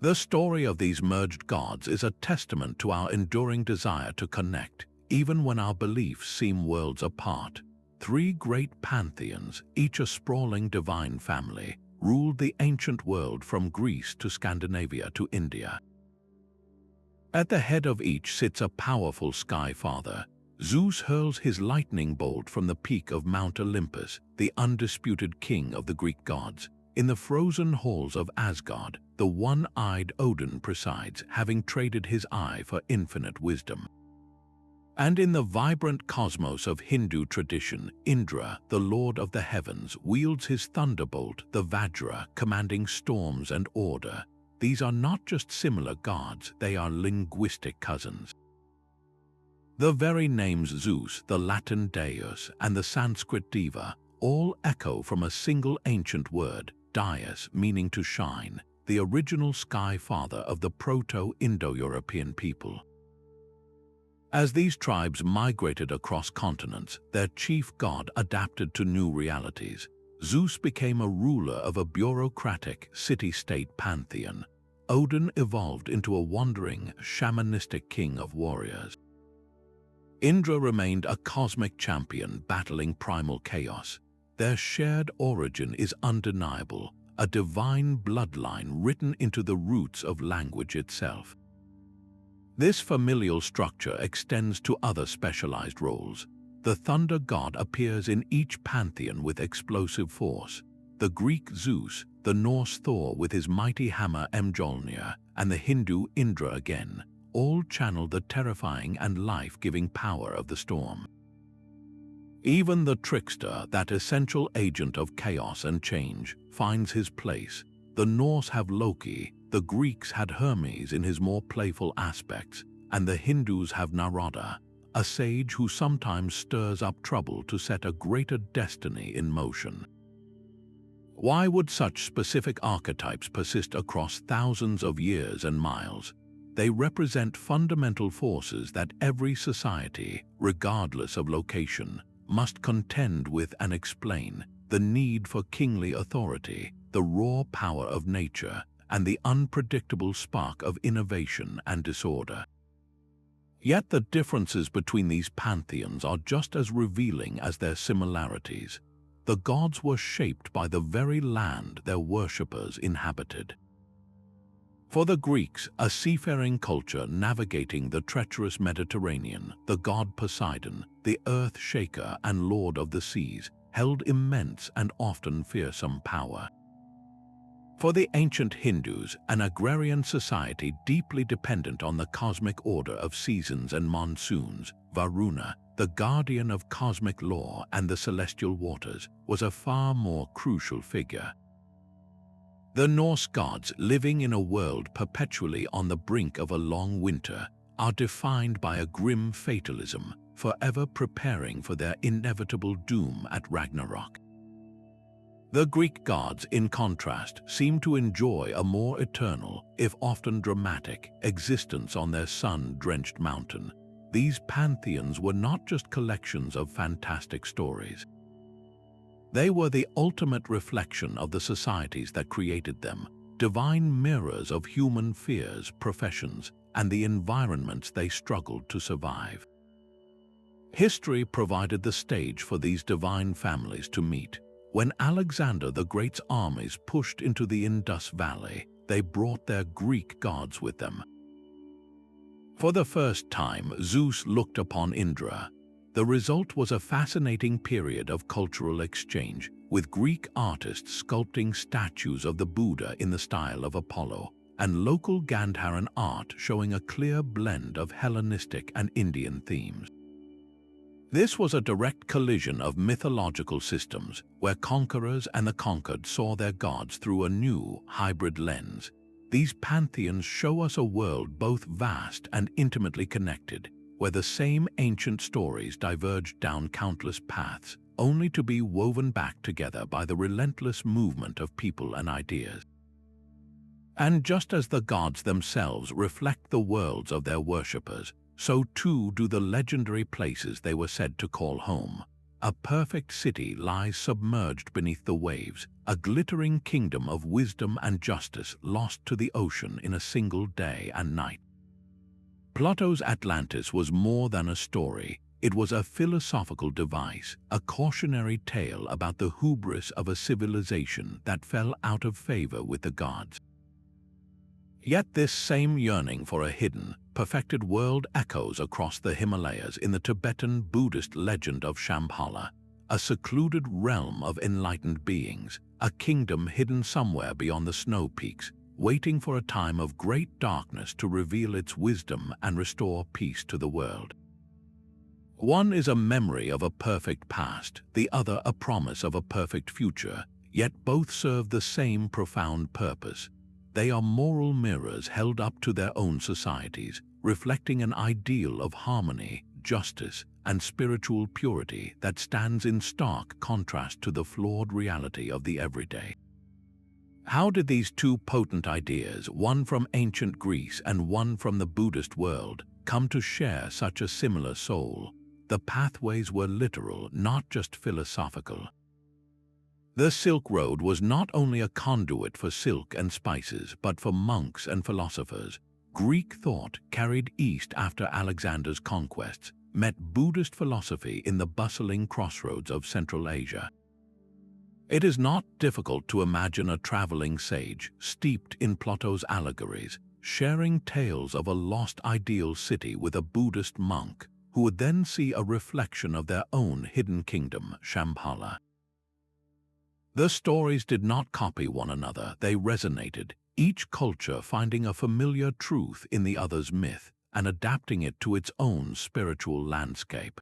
The story of these merged gods is a testament to our enduring desire to connect, even when our beliefs seem worlds apart. Three great pantheons, each a sprawling divine family, ruled the ancient world from Greece to Scandinavia to India. At the head of each sits a powerful Sky Father. Zeus hurls his lightning bolt from the peak of Mount Olympus, the undisputed king of the Greek gods. In the frozen halls of Asgard, the one-eyed Odin presides, having traded his eye for infinite wisdom. And in the vibrant cosmos of Hindu tradition, Indra, the lord of the heavens, wields his thunderbolt, the Vajra, commanding storms and order. These are not just similar gods, they are linguistic cousins. The very names Zeus, the Latin deus, and the Sanskrit deva all echo from a single ancient word, deius, meaning to shine, the original Sky Father of the Proto-Indo-European people. As these tribes migrated across continents, their chief god adapted to new realities. Zeus became a ruler of a bureaucratic, city-state pantheon. Odin evolved into a wandering, shamanistic king of warriors. Indra remained a cosmic champion battling primal chaos. Their shared origin is undeniable, a divine bloodline written into the roots of language itself. This familial structure extends to other specialized roles. The thunder god appears in each pantheon with explosive force. The Greek Zeus, the Norse Thor with his mighty hammer Mjolnir, and the Hindu Indra again, all channel the terrifying and life-giving power of the storm. Even the Trickster, that essential agent of chaos and change, finds his place. The Norse have Loki, the Greeks had Hermes in his more playful aspects, and the Hindus have Narada, a sage who sometimes stirs up trouble to set a greater destiny in motion. Why would such specific archetypes persist across thousands of years and miles? They represent fundamental forces that every society, regardless of location, must contend with and explain: the need for kingly authority, the raw power of nature, and the unpredictable spark of innovation and disorder. Yet the differences between these pantheons are just as revealing as their similarities. The gods were shaped by the very land their worshippers inhabited. For the Greeks, a seafaring culture navigating the treacherous Mediterranean, the god Poseidon, the earth shaker and lord of the seas, held immense and often fearsome power. For the ancient Hindus, an agrarian society deeply dependent on the cosmic order of seasons and monsoons, Varuna, the guardian of cosmic law and the celestial waters, was a far more crucial figure. The Norse gods, living in a world perpetually on the brink of a long winter, are defined by a grim fatalism, forever preparing for their inevitable doom at Ragnarok. The Greek gods, in contrast, seem to enjoy a more eternal, if often dramatic, existence on their sun-drenched mountain. These pantheons were not just collections of fantastic stories. They were the ultimate reflection of the societies that created them, divine mirrors of human fears, professions, and the environments they struggled to survive. History provided the stage for these divine families to meet. When Alexander the Great's armies pushed into the Indus Valley, they brought their Greek gods with them. For the first time, Zeus looked upon Indra. The result was a fascinating period of cultural exchange, with Greek artists sculpting statues of the Buddha in the style of Apollo, and local Gandharan art showing a clear blend of Hellenistic and Indian themes. This was a direct collision of mythological systems, where conquerors and the conquered saw their gods through a new, hybrid lens. These pantheons show us a world both vast and intimately connected, where the same ancient stories diverged down countless paths, only to be woven back together by the relentless movement of people and ideas. And just as the gods themselves reflect the worlds of their worshippers, so too do the legendary places they were said to call home. A perfect city lies submerged beneath the waves, a glittering kingdom of wisdom and justice lost to the ocean in a single day and night. Plato's Atlantis was more than a story. It was a philosophical device, a cautionary tale about the hubris of a civilization that fell out of favor with the gods. Yet this same yearning for a hidden, perfected world echoes across the Himalayas in the Tibetan Buddhist legend of Shambhala, a secluded realm of enlightened beings, a kingdom hidden somewhere beyond the snow peaks, waiting for a time of great darkness to reveal its wisdom and restore peace to the world. One is a memory of a perfect past, the other a promise of a perfect future, yet both serve the same profound purpose. They are moral mirrors held up to their own societies, reflecting an ideal of harmony, justice, and spiritual purity that stands in stark contrast to the flawed reality of the everyday. How did these two potent ideas, one from ancient Greece and one from the Buddhist world, come to share such a similar soul? The pathways were literal, not just philosophical. The Silk Road was not only a conduit for silk and spices, but for monks and philosophers. Greek thought, carried east after Alexander's conquests, met Buddhist philosophy in the bustling crossroads of Central Asia. It is not difficult to imagine a traveling sage, steeped in Plato's allegories, sharing tales of a lost ideal city with a Buddhist monk, who would then see a reflection of their own hidden kingdom, Shambhala. The stories did not copy one another, they resonated, each culture finding a familiar truth in the other's myth and adapting it to its own spiritual landscape.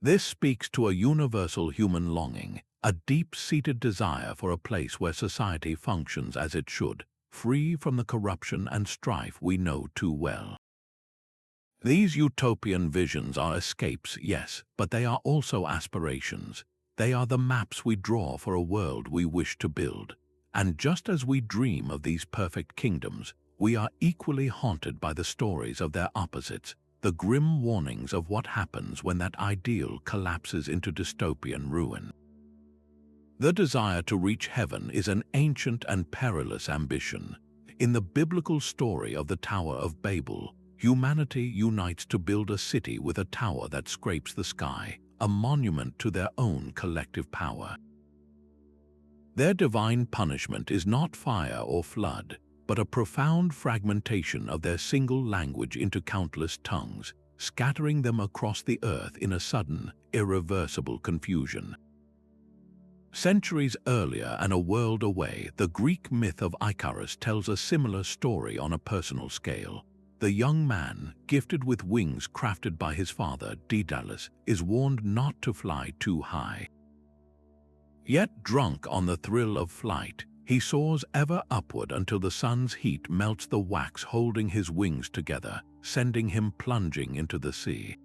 This speaks to a universal human longing, a deep-seated desire for a place where society functions as it should, free from the corruption and strife we know too well. These utopian visions are escapes, yes, but they are also aspirations. They are the maps we draw for a world we wish to build. And just as we dream of these perfect kingdoms, we are equally haunted by the stories of their opposites, the grim warnings of what happens when that ideal collapses into dystopian ruin. The desire to reach heaven is an ancient and perilous ambition. In the biblical story of the Tower of Babel, humanity unites to build a city with a tower that scrapes the sky, a monument to their own collective power. Their divine punishment is not fire or flood, but a profound fragmentation of their single language into countless tongues, scattering them across the earth in a sudden, irreversible confusion. Centuries earlier and a world away, the Greek myth of Icarus tells a similar story on a personal scale. The young man, gifted with wings crafted by his father, Daedalus, is warned not to fly too high. Yet drunk on the thrill of flight, he soars ever upward until the sun's heat melts the wax holding his wings together, sending him plunging into the sea.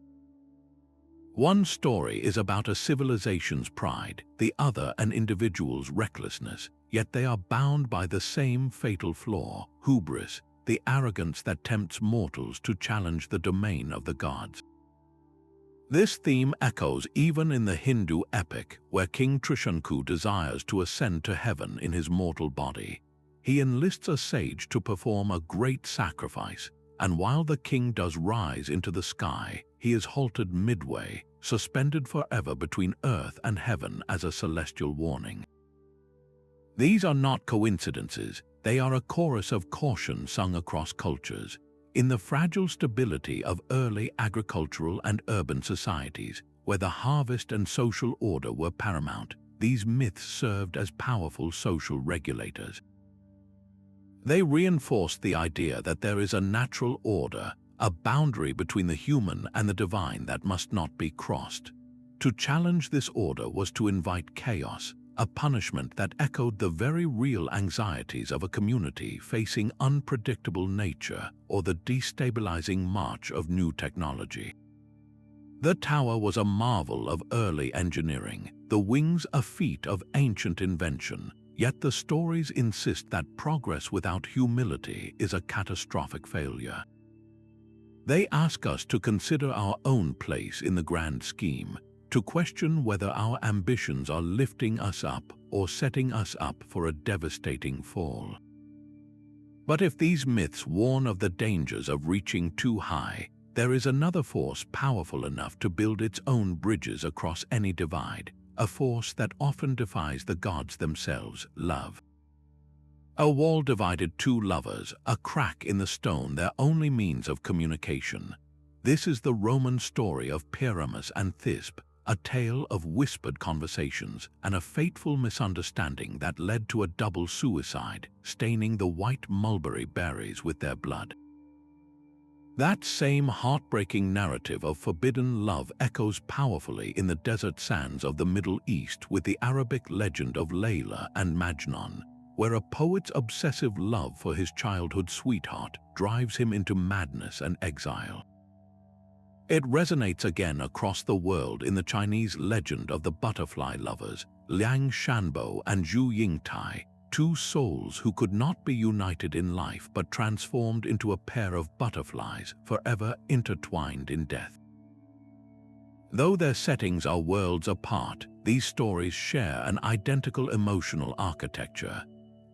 One story is about a civilization's pride, the other an individual's recklessness, yet they are bound by the same fatal flaw, hubris, the arrogance that tempts mortals to challenge the domain of the gods. This theme echoes even in the Hindu epic, where King Trishanku desires to ascend to heaven in his mortal body. He enlists a sage to perform a great sacrifice, and while the king does rise into the sky, he is halted midway, suspended forever between earth and heaven as a celestial warning. These are not coincidences. They are a chorus of caution sung across cultures. In the fragile stability of early agricultural and urban societies, where the harvest and social order were paramount, these myths served as powerful social regulators. They reinforced the idea that there is a natural order, a boundary between the human and the divine that must not be crossed. To challenge this order was to invite chaos, a punishment that echoed the very real anxieties of a community facing unpredictable nature or the destabilizing march of new technology. The tower was a marvel of early engineering, the wings a feat of ancient invention, yet the stories insist that progress without humility is a catastrophic failure. They ask us to consider our own place in the grand scheme, to question whether our ambitions are lifting us up or setting us up for a devastating fall. But if these myths warn of the dangers of reaching too high, there is another force powerful enough to build its own bridges across any divide, a force that often defies the gods themselves, love. A wall divided two lovers, a crack in the stone their only means of communication. This is the Roman story of Pyramus and Thisbe, a tale of whispered conversations and a fateful misunderstanding that led to a double suicide, staining the white mulberry berries with their blood. That same heartbreaking narrative of forbidden love echoes powerfully in the desert sands of the Middle East with the Arabic legend of Layla and Majnun, where a poet's obsessive love for his childhood sweetheart drives him into madness and exile. It resonates again across the world in the Chinese legend of the butterfly lovers, Liang Shanbo and Zhu Yingtai, two souls who could not be united in life but transformed into a pair of butterflies forever intertwined in death. Though their settings are worlds apart, these stories share an identical emotional architecture.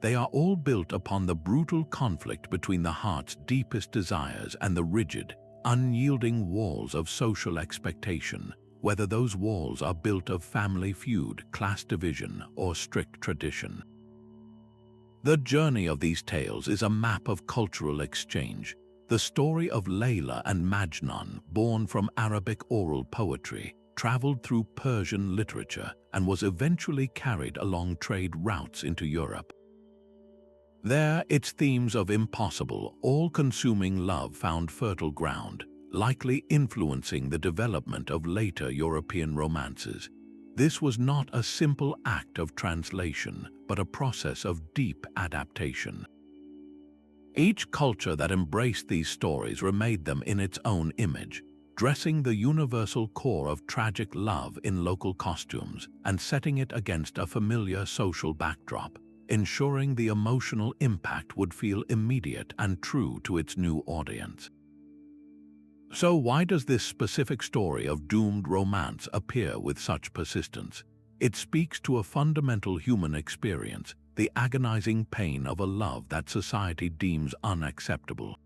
They are all built upon the brutal conflict between the heart's deepest desires and the rigid, unyielding walls of social expectation, whether those walls are built of family feud, class division, or strict tradition. The journey of these tales is a map of cultural exchange. The story of Layla and Majnun, born from Arabic oral poetry, traveled through Persian literature and was eventually carried along trade routes into Europe. There, its themes of impossible, all-consuming love found fertile ground, likely influencing the development of later European romances. This was not a simple act of translation, but a process of deep adaptation. Each culture that embraced these stories remade them in its own image, dressing the universal core of tragic love in local costumes and setting it against a familiar social backdrop, ensuring the emotional impact would feel immediate and true to its new audience. So why does this specific story of doomed romance appear with such persistence? It speaks to a fundamental human experience, the agonizing pain of a love that society deems unacceptable.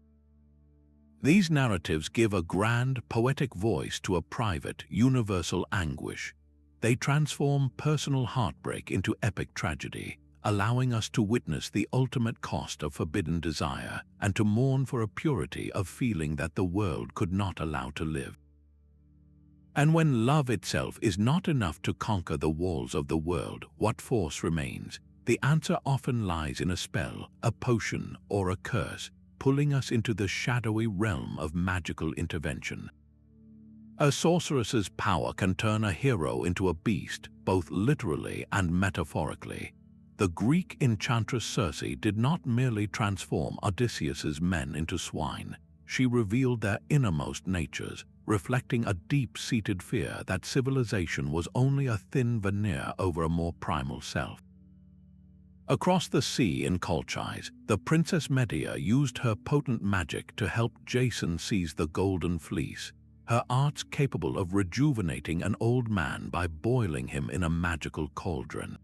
These narratives give a grand, poetic voice to a private, universal anguish. They transform personal heartbreak into epic tragedy, allowing us to witness the ultimate cost of forbidden desire and to mourn for a purity of feeling that the world could not allow to live. And when love itself is not enough to conquer the walls of the world, what force remains? The answer often lies in a spell, a potion, or a curse, pulling us into the shadowy realm of magical intervention. A sorceress's power can turn a hero into a beast, both literally and metaphorically. The Greek enchantress Circe did not merely transform Odysseus's men into swine. She revealed their innermost natures, reflecting a deep-seated fear that civilization was only a thin veneer over a more primal self. Across the sea in Colchis, the Princess Medea used her potent magic to help Jason seize the Golden Fleece, her arts capable of rejuvenating an old man by boiling him in a magical cauldron.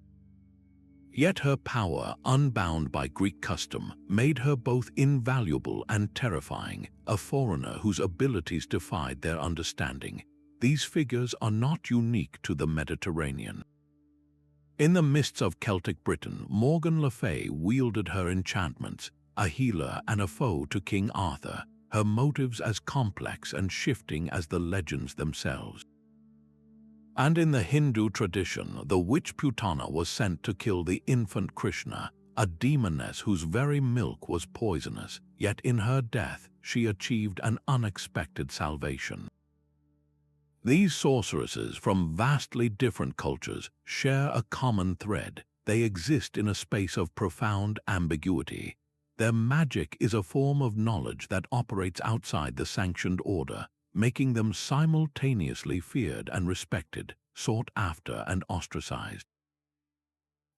Yet her power, unbound by Greek custom, made her both invaluable and terrifying, a foreigner whose abilities defied their understanding. These figures are not unique to the Mediterranean. In the mists of Celtic Britain, Morgan Le Fay wielded her enchantments, a healer and a foe to King Arthur, her motives as complex and shifting as the legends themselves. And in the Hindu tradition, the witch Putana was sent to kill the infant Krishna, a demoness whose very milk was poisonous, yet in her death she achieved an unexpected salvation. These sorceresses from vastly different cultures share a common thread. They exist in a space of profound ambiguity. Their magic is a form of knowledge that operates outside the sanctioned order, making them simultaneously feared and respected, sought after and ostracized.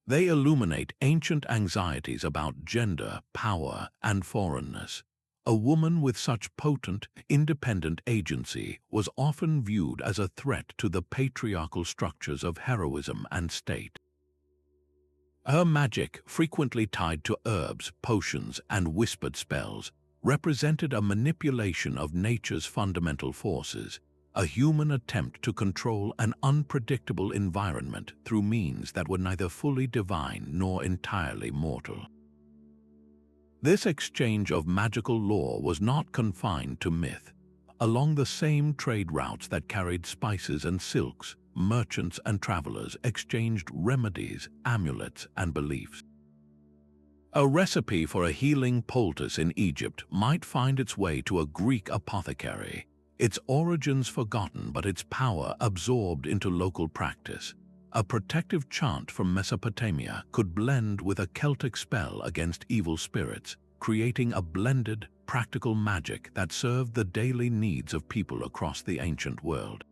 They illuminate ancient anxieties about gender, power, and foreignness. A woman with such potent, independent agency was often viewed as a threat to the patriarchal structures of heroism and state. Her magic, frequently tied to herbs, potions, and whispered spells, represented a manipulation of nature's fundamental forces, a human attempt to control an unpredictable environment through means that were neither fully divine nor entirely mortal. This exchange of magical lore was not confined to myth. Along the same trade routes that carried spices and silks, merchants and travelers exchanged remedies, amulets, and beliefs. A recipe for a healing poultice in Egypt might find its way to a Greek apothecary, its origins forgotten but its power absorbed into local practice. A protective chant from Mesopotamia could blend with a Celtic spell against evil spirits, creating a blended, practical magic that served the daily needs of people across the ancient world.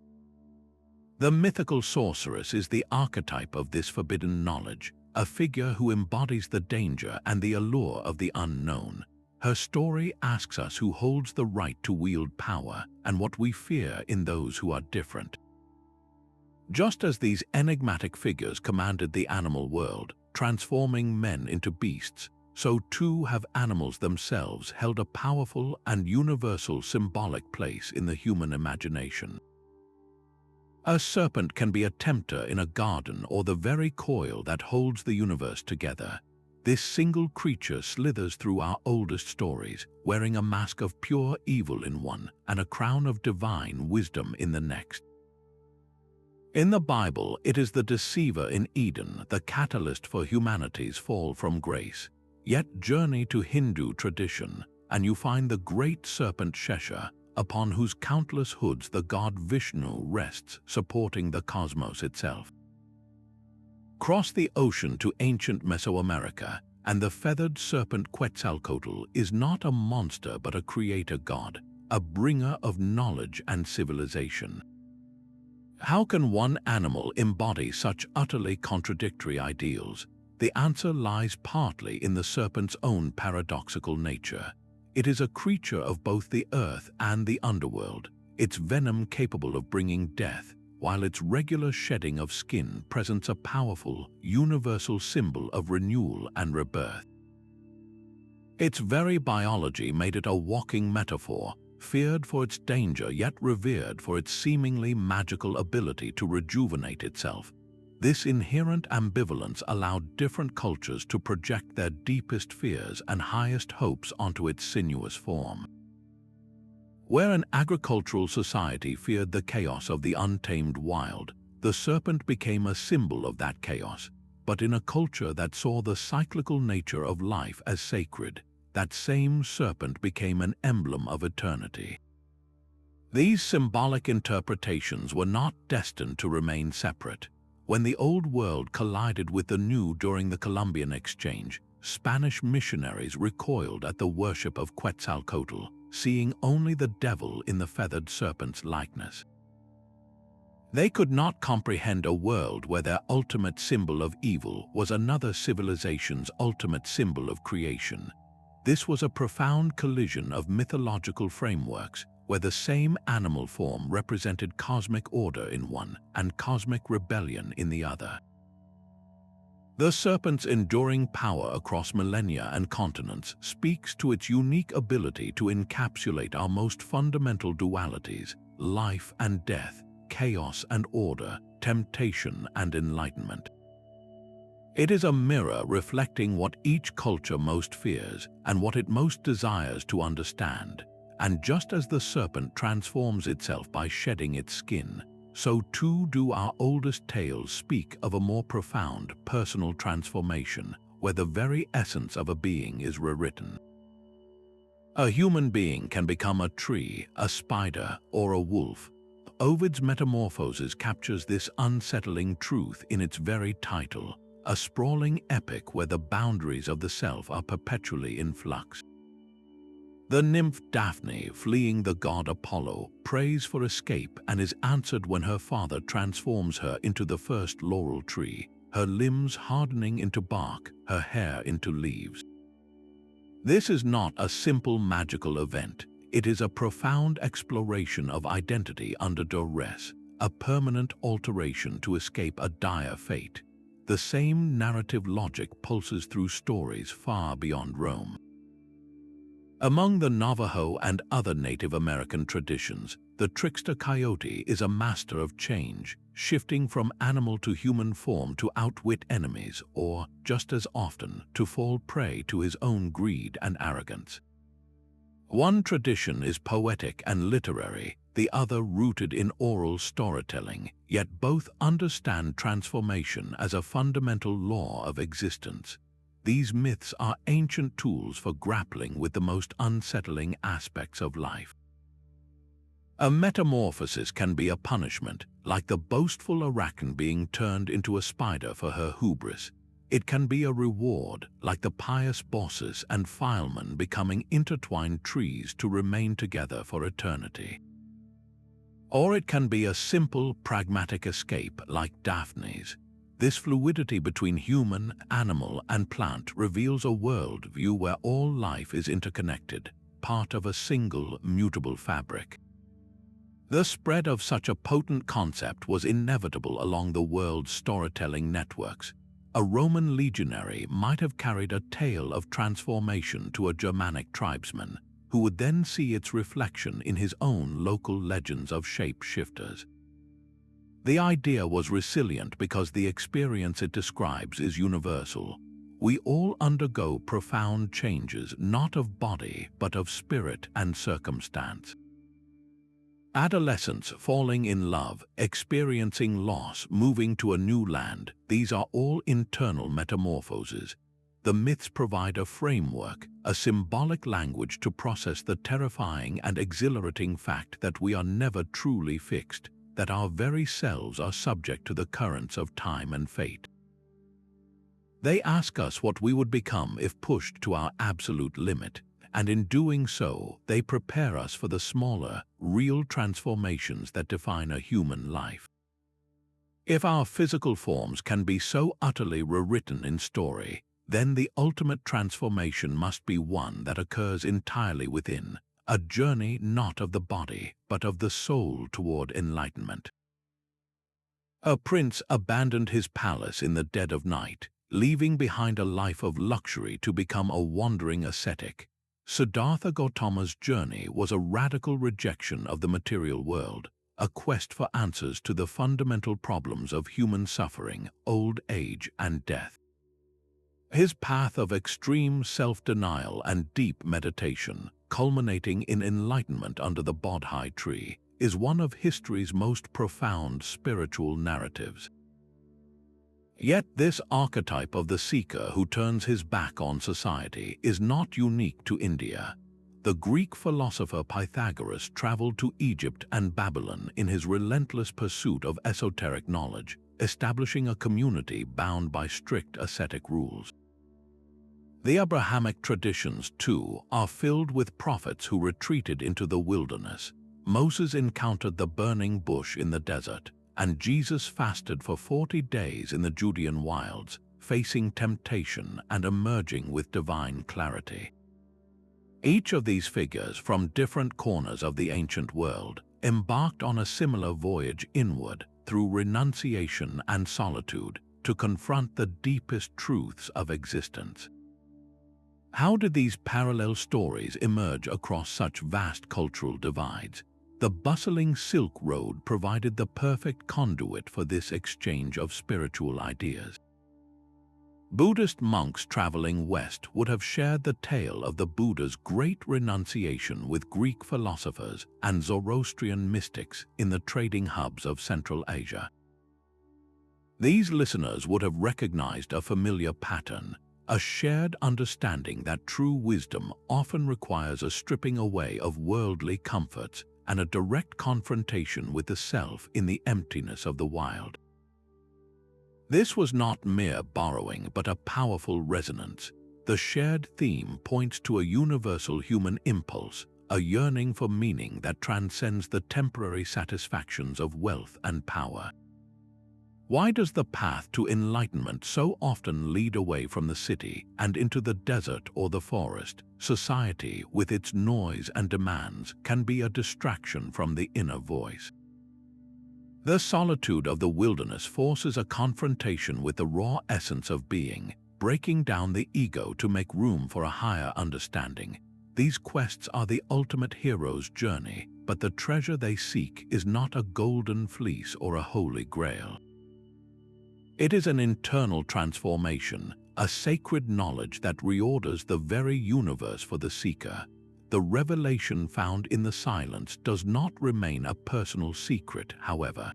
The mythical sorceress is the archetype of this forbidden knowledge, a figure who embodies the danger and the allure of the unknown. Her story asks us who holds the right to wield power and what we fear in those who are different. Just as these enigmatic figures commanded the animal world, transforming men into beasts, so too have animals themselves held a powerful and universal symbolic place in the human imagination. A serpent can be a tempter in a garden or the very coil that holds the universe together. This single creature slithers through our oldest stories, wearing a mask of pure evil in one and a crown of divine wisdom in the next. In the Bible, it is the deceiver in Eden, the catalyst for humanity's fall from grace. Yet journey to Hindu tradition, and you find the great serpent Shesha, upon whose countless hoods the god Vishnu rests, supporting the cosmos itself. Cross the ocean to ancient Mesoamerica, and the feathered serpent Quetzalcoatl is not a monster but a creator god, a bringer of knowledge and civilization. How can one animal embody such utterly contradictory ideals? The answer lies partly in the serpent's own paradoxical nature. It is a creature of both the earth and the underworld, its venom capable of bringing death, while its regular shedding of skin presents a powerful, universal symbol of renewal and rebirth. Its very biology made it a walking metaphor, feared for its danger yet revered for its seemingly magical ability to rejuvenate itself. This inherent ambivalence allowed different cultures to project their deepest fears and highest hopes onto its sinuous form. Where an agricultural society feared the chaos of the untamed wild, the serpent became a symbol of that chaos. But in a culture that saw the cyclical nature of life as sacred, that same serpent became an emblem of eternity. These symbolic interpretations were not destined to remain separate. When the Old World collided with the New during the Columbian Exchange, Spanish missionaries recoiled at the worship of Quetzalcoatl, seeing only the devil in the feathered serpent's likeness. They could not comprehend a world where their ultimate symbol of evil was another civilization's ultimate symbol of creation. This was a profound collision of mythological frameworks, where the same animal form represented cosmic order in one and cosmic rebellion in the other. The serpent's enduring power across millennia and continents speaks to its unique ability to encapsulate our most fundamental dualities: life and death, chaos and order, temptation and enlightenment. It is a mirror reflecting what each culture most fears and what it most desires to understand. And just as the serpent transforms itself by shedding its skin, so too do our oldest tales speak of a more profound personal transformation, where the very essence of a being is rewritten. A human being can become a tree, a spider, or a wolf. Ovid's Metamorphoses captures this unsettling truth in its very title, a sprawling epic where the boundaries of the self are perpetually in flux. The nymph Daphne, fleeing the god Apollo, prays for escape and is answered when her father transforms her into the first laurel tree, her limbs hardening into bark, her hair into leaves. This is not a simple magical event. It is a profound exploration of identity under duress, a permanent alteration to escape a dire fate. The same narrative logic pulses through stories far beyond Rome. Among the Navajo and other Native American traditions, the trickster coyote is a master of change, shifting from animal to human form to outwit enemies, or, just as often, to fall prey to his own greed and arrogance. One tradition is poetic and literary, the other rooted in oral storytelling, yet both understand transformation as a fundamental law of existence. These myths are ancient tools for grappling with the most unsettling aspects of life. A metamorphosis can be a punishment, like the boastful Arachne being turned into a spider for her hubris. It can be a reward, like the pious bosses and filemen becoming intertwined trees to remain together for eternity. Or it can be a simple, pragmatic escape, like Daphne's. This fluidity between human, animal, and plant reveals a worldview where all life is interconnected, part of a single, mutable fabric. The spread of such a potent concept was inevitable along the world's storytelling networks. A Roman legionary might have carried a tale of transformation to a Germanic tribesman, who would then see its reflection in his own local legends of shape-shifters. The idea was resilient because the experience it describes is universal. We all undergo profound changes, not of body, but of spirit and circumstance. Adolescence, falling in love, experiencing loss, moving to a new land, these are all internal metamorphoses. The myths provide a framework, a symbolic language to process the terrifying and exhilarating fact that we are never truly fixed, that our very selves are subject to the currents of time and fate. They ask us what we would become if pushed to our absolute limit, and in doing so, they prepare us for the smaller, real transformations that define a human life. If our physical forms can be so utterly rewritten in story, then the ultimate transformation must be one that occurs entirely within, a journey not of the body, but of the soul toward enlightenment. A prince abandoned his palace in the dead of night, leaving behind a life of luxury to become a wandering ascetic. Siddhartha Gautama's journey was a radical rejection of the material world, a quest for answers to the fundamental problems of human suffering, old age, and death. His path of extreme self-denial and deep meditation, culminating in enlightenment under the Bodhi tree, is one of history's most profound spiritual narratives. Yet this archetype of the seeker who turns his back on society is not unique to India. The Greek philosopher Pythagoras traveled to Egypt and Babylon in his relentless pursuit of esoteric knowledge, establishing a community bound by strict ascetic rules. The Abrahamic traditions, too, are filled with prophets who retreated into the wilderness. Moses encountered the burning bush in the desert, and Jesus fasted for 40 days in the Judean wilds, facing temptation and emerging with divine clarity. Each of these figures, from different corners of the ancient world, embarked on a similar voyage inward through renunciation and solitude to confront the deepest truths of existence. How did these parallel stories emerge across such vast cultural divides? The bustling Silk Road provided the perfect conduit for this exchange of spiritual ideas. Buddhist monks traveling west would have shared the tale of the Buddha's great renunciation with Greek philosophers and Zoroastrian mystics in the trading hubs of Central Asia. These listeners would have recognized a familiar pattern, a shared understanding that true wisdom often requires a stripping away of worldly comforts and a direct confrontation with the self in the emptiness of the wild. This was not mere borrowing, but a powerful resonance. The shared theme points to a universal human impulse, a yearning for meaning that transcends the temporary satisfactions of wealth and power. Why does the path to enlightenment so often lead away from the city and into the desert or the forest? Society, with its noise and demands, can be a distraction from the inner voice. The solitude of the wilderness forces a confrontation with the raw essence of being, breaking down the ego to make room for a higher understanding. These quests are the ultimate hero's journey, but the treasure they seek is not a golden fleece or a holy grail. It is an internal transformation, a sacred knowledge that reorders the very universe for the seeker. The revelation found in the silence does not remain a personal secret, however.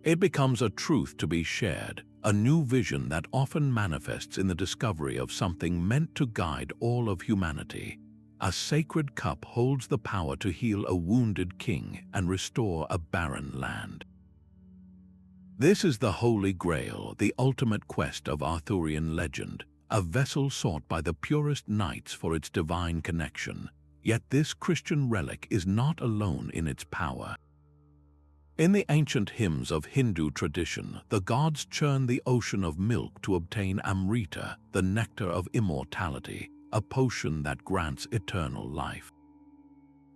It becomes a truth to be shared, a new vision that often manifests in the discovery of something meant to guide all of humanity. A sacred cup holds the power to heal a wounded king and restore a barren land. This is the Holy Grail, the ultimate quest of Arthurian legend, a vessel sought by the purest knights for its divine connection. Yet this Christian relic is not alone in its power. In the ancient hymns of Hindu tradition, the gods churn the ocean of milk to obtain Amrita, the nectar of immortality, a potion that grants eternal life.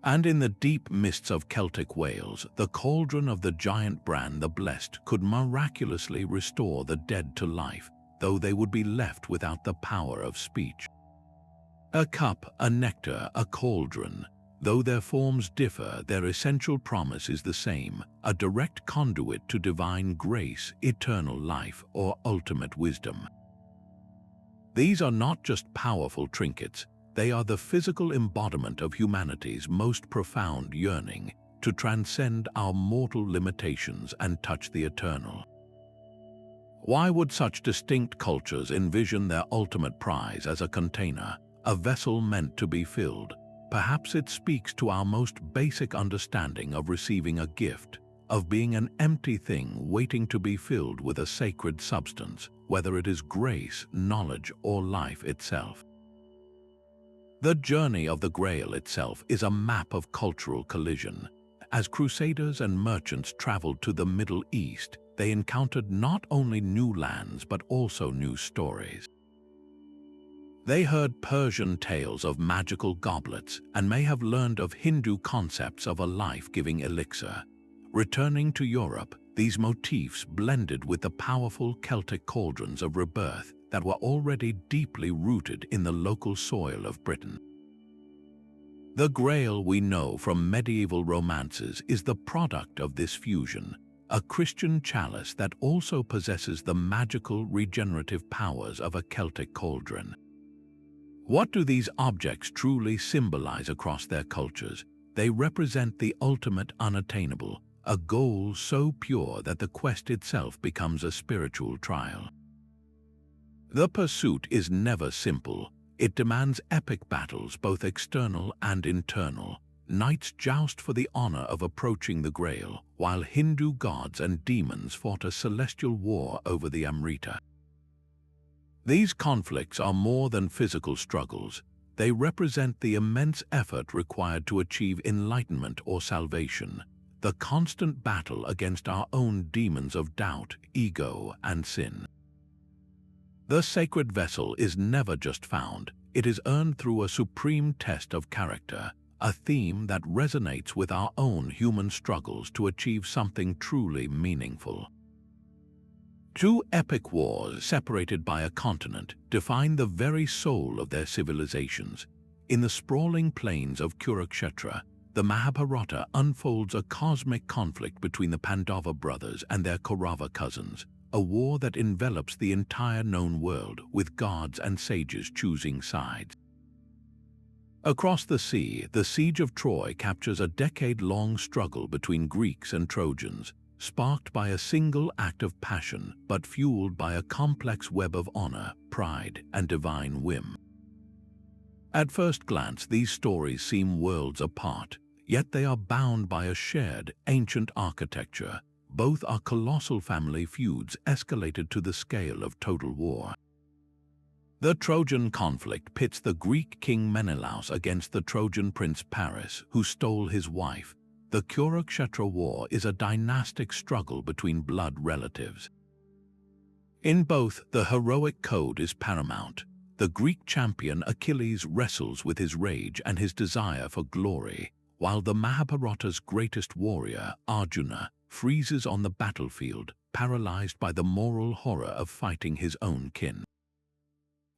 And in the deep mists of Celtic Wales, the cauldron of the giant Bran the Blessed could miraculously restore the dead to life, though they would be left without the power of speech. A cup, a nectar, a cauldron. Though their forms differ, their essential promise is the same, a direct conduit to divine grace, eternal life, or ultimate wisdom. These are not just powerful trinkets, they are the physical embodiment of humanity's most profound yearning to transcend our mortal limitations and touch the eternal. Why would such distinct cultures envision their ultimate prize as a container, a vessel meant to be filled? Perhaps it speaks to our most basic understanding of receiving a gift, of being an empty thing waiting to be filled with a sacred substance, whether it is grace, knowledge, or life itself. The journey of the Grail itself is a map of cultural collision. As crusaders and merchants traveled to the Middle East, they encountered not only new lands but also new stories. They heard Persian tales of magical goblets and may have learned of Hindu concepts of a life-giving elixir. Returning to Europe, these motifs blended with the powerful Celtic cauldrons of rebirth that were already deeply rooted in the local soil of Britain. The Grail we know from medieval romances is the product of this fusion, a Christian chalice that also possesses the magical regenerative powers of a Celtic cauldron. What do these objects truly symbolize across their cultures? They represent the ultimate unattainable, a goal so pure that the quest itself becomes a spiritual trial. The pursuit is never simple. It demands epic battles, both external and internal. Knights joust for the honor of approaching the Grail, while Hindu gods and demons fought a celestial war over the Amrita. These conflicts are more than physical struggles. They represent the immense effort required to achieve enlightenment or salvation, the constant battle against our own demons of doubt, ego, and sin. The sacred vessel is never just found, it is earned through a supreme test of character, a theme that resonates with our own human struggles to achieve something truly meaningful. Two epic wars separated by a continent define the very soul of their civilizations. In the sprawling plains of Kurukshetra, the Mahabharata unfolds a cosmic conflict between the Pandava brothers and their Kaurava cousins, a war that envelops the entire known world, with gods and sages choosing sides. Across the sea, the siege of Troy captures a decade-long struggle between Greeks and Trojans, sparked by a single act of passion but fueled by a complex web of honor, pride, and divine whim. At first glance, these stories seem worlds apart, yet they are bound by a shared, ancient architecture. Both are colossal family feuds escalated to the scale of total war. The Trojan conflict pits the Greek king Menelaus against the Trojan prince Paris, who stole his wife. The Kurukshetra war is a dynastic struggle between blood relatives. In both, the heroic code is paramount. The Greek champion Achilles wrestles with his rage and his desire for glory, while the Mahabharata's greatest warrior, Arjuna, freezes on the battlefield, paralyzed by the moral horror of fighting his own kin.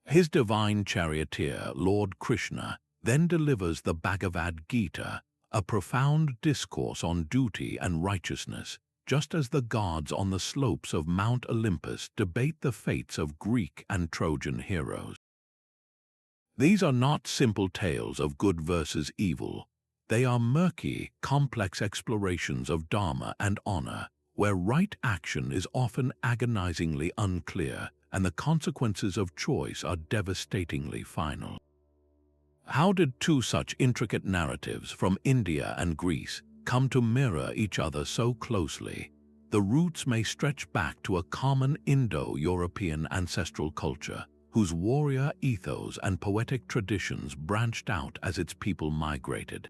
His divine charioteer, Lord Krishna, then delivers the Bhagavad Gita, a profound discourse on duty and righteousness, just as the gods on the slopes of Mount Olympus debate the fates of Greek and Trojan heroes. These are not simple tales of good versus evil. They are murky, complex explorations of dharma and honor, where right action is often agonizingly unclear and the consequences of choice are devastatingly final. How did two such intricate narratives from India and Greece come to mirror each other so closely? The roots may stretch back to a common Indo-European ancestral culture, whose warrior ethos and poetic traditions branched out as its people migrated.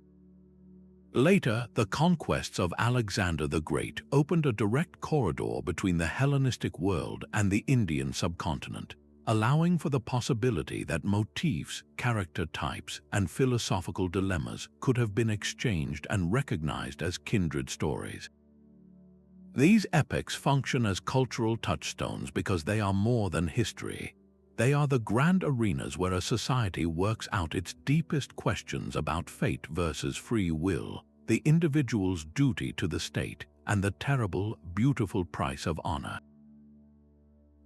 Later, the conquests of Alexander the Great opened a direct corridor between the Hellenistic world and the Indian subcontinent, allowing for the possibility that motifs, character types, and philosophical dilemmas could have been exchanged and recognized as kindred stories. These epics function as cultural touchstones because they are more than history. They are the grand arenas where a society works out its deepest questions about fate versus free will, the individual's duty to the state, and the terrible, beautiful price of honor.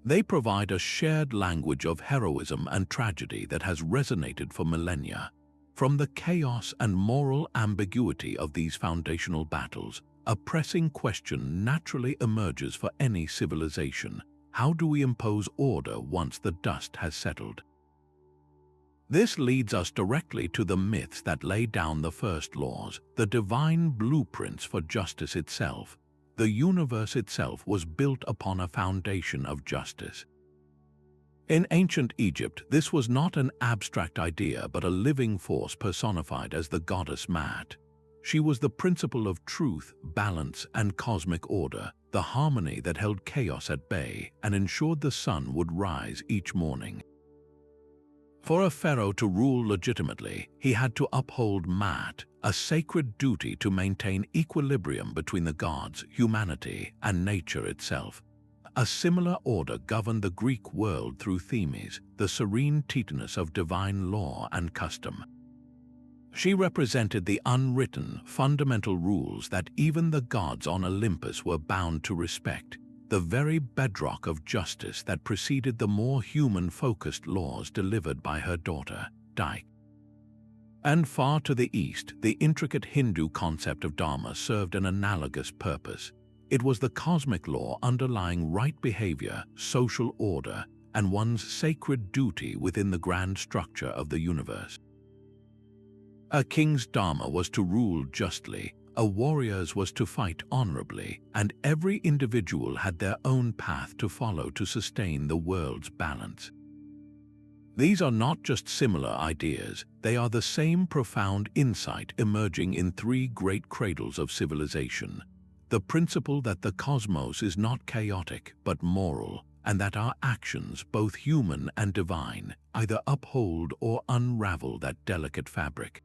They provide a shared language of heroism and tragedy that has resonated for millennia. From the chaos and moral ambiguity of these foundational battles, a pressing question naturally emerges for any civilization. How do we impose order once the dust has settled? This leads us directly to the myths that lay down the first laws, the divine blueprints for justice itself. The universe itself was built upon a foundation of justice. In ancient Egypt, this was not an abstract idea but a living force personified as the goddess Maat. She was the principle of truth, balance, and cosmic order, the harmony that held chaos at bay and ensured the sun would rise each morning. For a pharaoh to rule legitimately, he had to uphold Maat, a sacred duty to maintain equilibrium between the gods, humanity, and nature itself. A similar order governed the Greek world through Themis, the serene Titaness of divine law and custom. She represented the unwritten, fundamental rules that even the gods on Olympus were bound to respect, the very bedrock of justice that preceded the more human-focused laws delivered by her daughter, Dike. And far to the east, the intricate Hindu concept of dharma served an analogous purpose. It was the cosmic law underlying right behavior, social order, and one's sacred duty within the grand structure of the universe. A king's dharma was to rule justly, a warrior's was to fight honorably, and every individual had their own path to follow to sustain the world's balance. These are not just similar ideas, they are the same profound insight emerging in three great cradles of civilization. The principle that the cosmos is not chaotic but moral, and that our actions, both human and divine, either uphold or unravel that delicate fabric.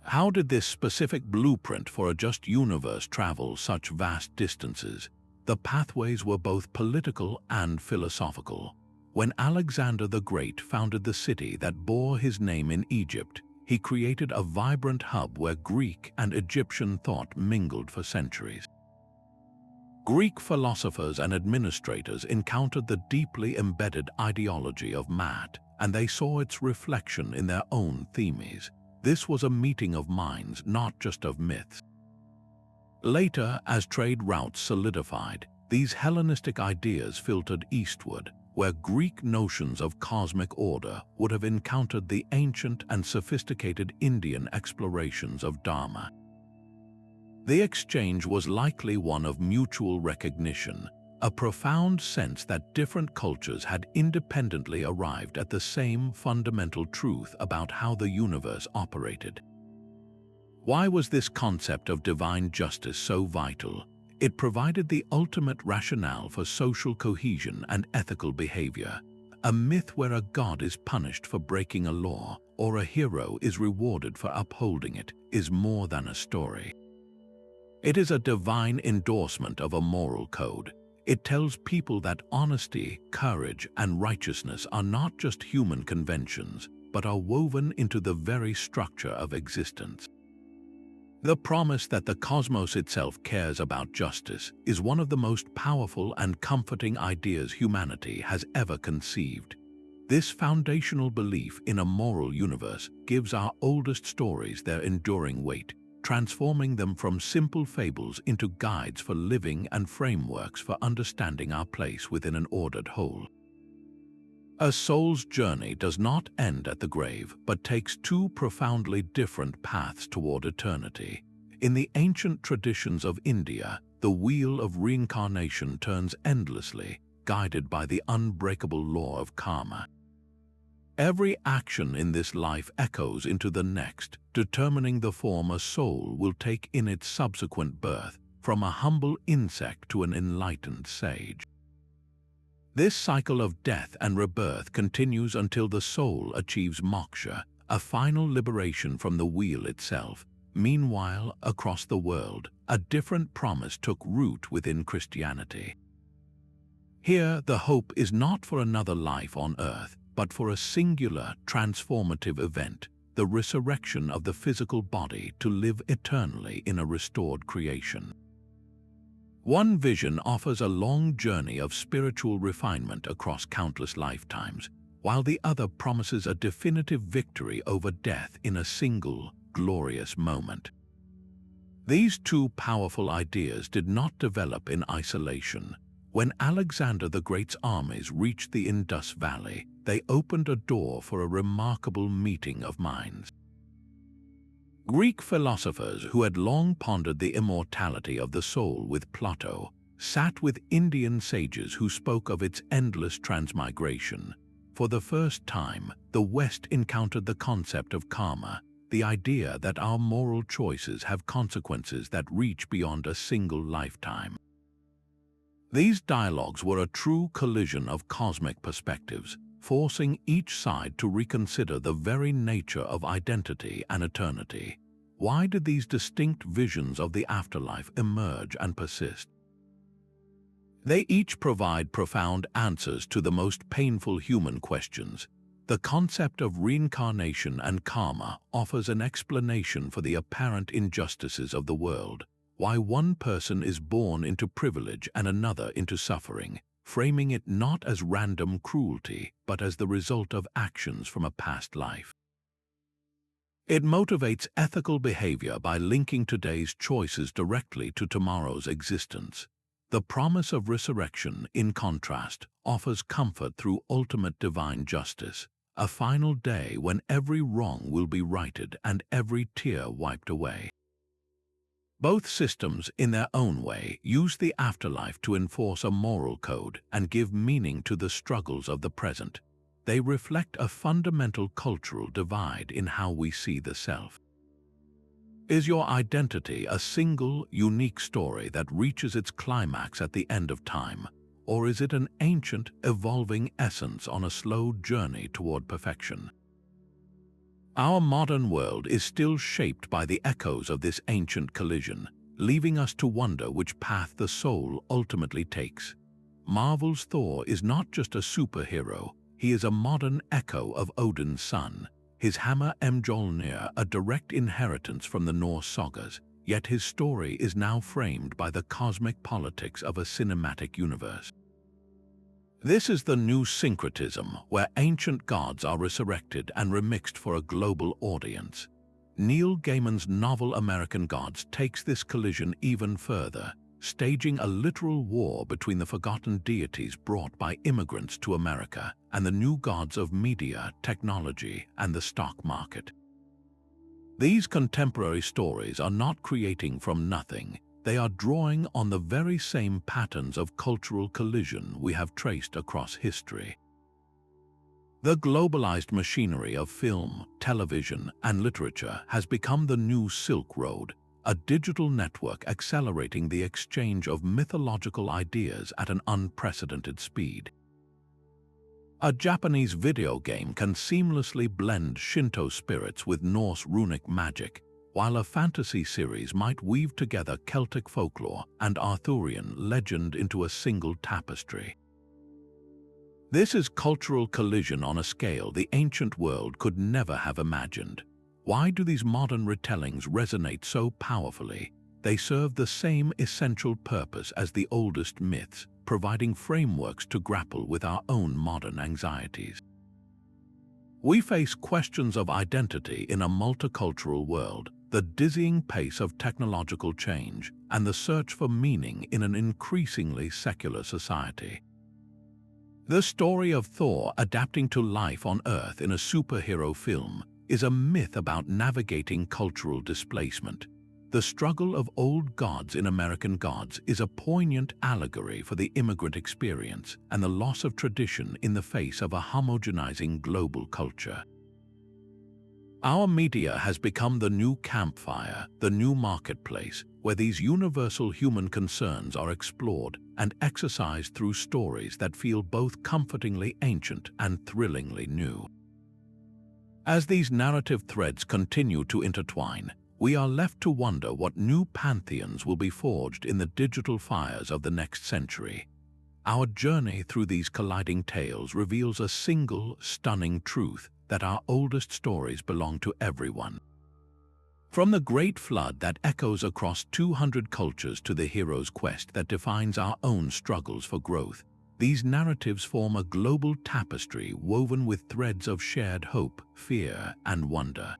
How did this specific blueprint for a just universe travel such vast distances? The pathways were both political and philosophical. When Alexander the Great founded the city that bore his name in Egypt, he created a vibrant hub where Greek and Egyptian thought mingled for centuries. Greek philosophers and administrators encountered the deeply embedded ideology of Maat, and they saw its reflection in their own Themis. This was a meeting of minds, not just of myths. Later, as trade routes solidified, these Hellenistic ideas filtered eastward, where Greek notions of cosmic order would have encountered the ancient and sophisticated Indian explorations of Dharma. The exchange was likely one of mutual recognition, a profound sense that different cultures had independently arrived at the same fundamental truth about how the universe operated. Why was this concept of divine justice so vital? It provided the ultimate rationale for social cohesion and ethical behavior. A myth where a god is punished for breaking a law or a hero is rewarded for upholding it is more than a story. It is a divine endorsement of a moral code. It tells people that honesty, courage, and righteousness are not just human conventions, but are woven into the very structure of existence. The promise that the cosmos itself cares about justice is one of the most powerful and comforting ideas humanity has ever conceived. This foundational belief in a moral universe gives our oldest stories their enduring weight, transforming them from simple fables into guides for living and frameworks for understanding our place within an ordered whole. A soul's journey does not end at the grave, but takes two profoundly different paths toward eternity. In the ancient traditions of India, the wheel of reincarnation turns endlessly, guided by the unbreakable law of karma. Every action in this life echoes into the next, determining the form a soul will take in its subsequent birth, from a humble insect to an enlightened sage. This cycle of death and rebirth continues until the soul achieves moksha, a final liberation from the wheel itself. Meanwhile, across the world, a different promise took root within Christianity. Here, the hope is not for another life on earth, but for a singular, transformative event, the resurrection of the physical body to live eternally in a restored creation. One vision offers a long journey of spiritual refinement across countless lifetimes, while the other promises a definitive victory over death in a single, glorious moment. These two powerful ideas did not develop in isolation. When Alexander the Great's armies reached the Indus Valley, they opened a door for a remarkable meeting of minds. Greek philosophers who had long pondered the immortality of the soul with Plato sat with Indian sages who spoke of its endless transmigration. For the first time, the West encountered the concept of karma, the idea that our moral choices have consequences that reach beyond a single lifetime. These dialogues were a true collision of cosmic perspectives, forcing each side to reconsider the very nature of identity and eternity. Why did these distinct visions of the afterlife emerge and persist? They each provide profound answers to the most painful human questions. The concept of reincarnation and karma offers an explanation for the apparent injustices of the world, why one person is born into privilege and another into suffering, framing it not as random cruelty, but as the result of actions from a past life. It motivates ethical behavior by linking today's choices directly to tomorrow's existence. The promise of resurrection, in contrast, offers comfort through ultimate divine justice, a final day when every wrong will be righted and every tear wiped away. Both systems, in their own way, use the afterlife to enforce a moral code and give meaning to the struggles of the present. They reflect a fundamental cultural divide in how we see the self. Is your identity a single, unique story that reaches its climax at the end of time, or is it an ancient, evolving essence on a slow journey toward perfection? Our modern world is still shaped by the echoes of this ancient collision, leaving us to wonder which path the soul ultimately takes. Marvel's Thor is not just a superhero, he is a modern echo of Odin's son, his hammer Mjolnir a direct inheritance from the Norse sagas, yet his story is now framed by the cosmic politics of a cinematic universe. This is the new syncretism, where ancient gods are resurrected and remixed for a global audience. Neil Gaiman's novel American Gods takes this collision even further, staging a literal war between the forgotten deities brought by immigrants to America and the new gods of media, technology, and the stock market. These contemporary stories are not creating from nothing. They are drawing on the very same patterns of cultural collision we have traced across history. The globalized machinery of film, television, and literature has become the new Silk Road, a digital network accelerating the exchange of mythological ideas at an unprecedented speed. A Japanese video game can seamlessly blend Shinto spirits with Norse runic magic, while a fantasy series might weave together Celtic folklore and Arthurian legend into a single tapestry. This is cultural collision on a scale the ancient world could never have imagined. Why do these modern retellings resonate so powerfully? They serve the same essential purpose as the oldest myths, providing frameworks to grapple with our own modern anxieties. We face questions of identity in a multicultural world, the dizzying pace of technological change, and the search for meaning in an increasingly secular society. The story of Thor adapting to life on Earth in a superhero film is a myth about navigating cultural displacement. The struggle of old gods in American Gods is a poignant allegory for the immigrant experience and the loss of tradition in the face of a homogenizing global culture. Our media has become the new campfire, the new marketplace, where these universal human concerns are explored and exercised through stories that feel both comfortingly ancient and thrillingly new. As these narrative threads continue to intertwine, we are left to wonder what new pantheons will be forged in the digital fires of the next century. Our journey through these colliding tales reveals a single, stunning truth: that our oldest stories belong to everyone. From the great flood that echoes across 200 cultures to the hero's quest that defines our own struggles for growth, these narratives form a global tapestry woven with threads of shared hope, fear, and wonder.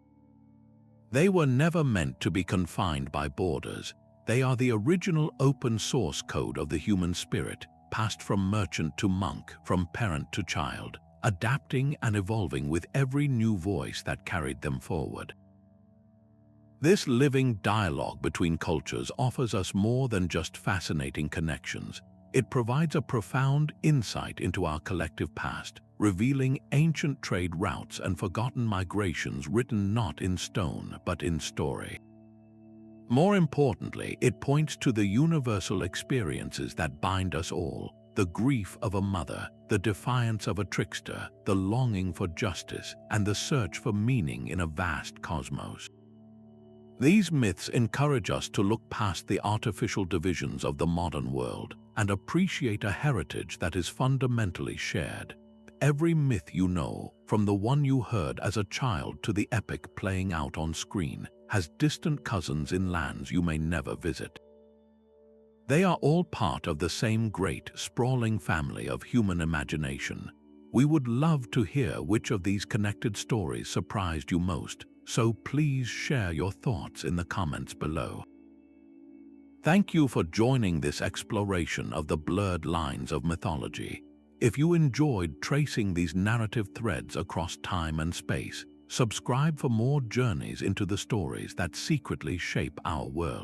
They were never meant to be confined by borders. They are the original open source code of the human spirit, passed from merchant to monk, from parent to child, adapting and evolving with every new voice that carried them forward. This living dialogue between cultures offers us more than just fascinating connections. It provides a profound insight into our collective past, revealing ancient trade routes and forgotten migrations written not in stone but in story. More importantly, it points to the universal experiences that bind us all: the grief of a mother, the defiance of a trickster, the longing for justice, and the search for meaning in a vast cosmos. These myths encourage us to look past the artificial divisions of the modern world and appreciate a heritage that is fundamentally shared. Every myth you know, from the one you heard as a child to the epic playing out on screen, has distant cousins in lands you may never visit. They are all part of the same great, sprawling family of human imagination. We would love to hear which of these connected stories surprised you most, so please share your thoughts in the comments below. Thank you for joining this exploration of the blurred lines of mythology. If you enjoyed tracing these narrative threads across time and space, subscribe for more journeys into the stories that secretly shape our world.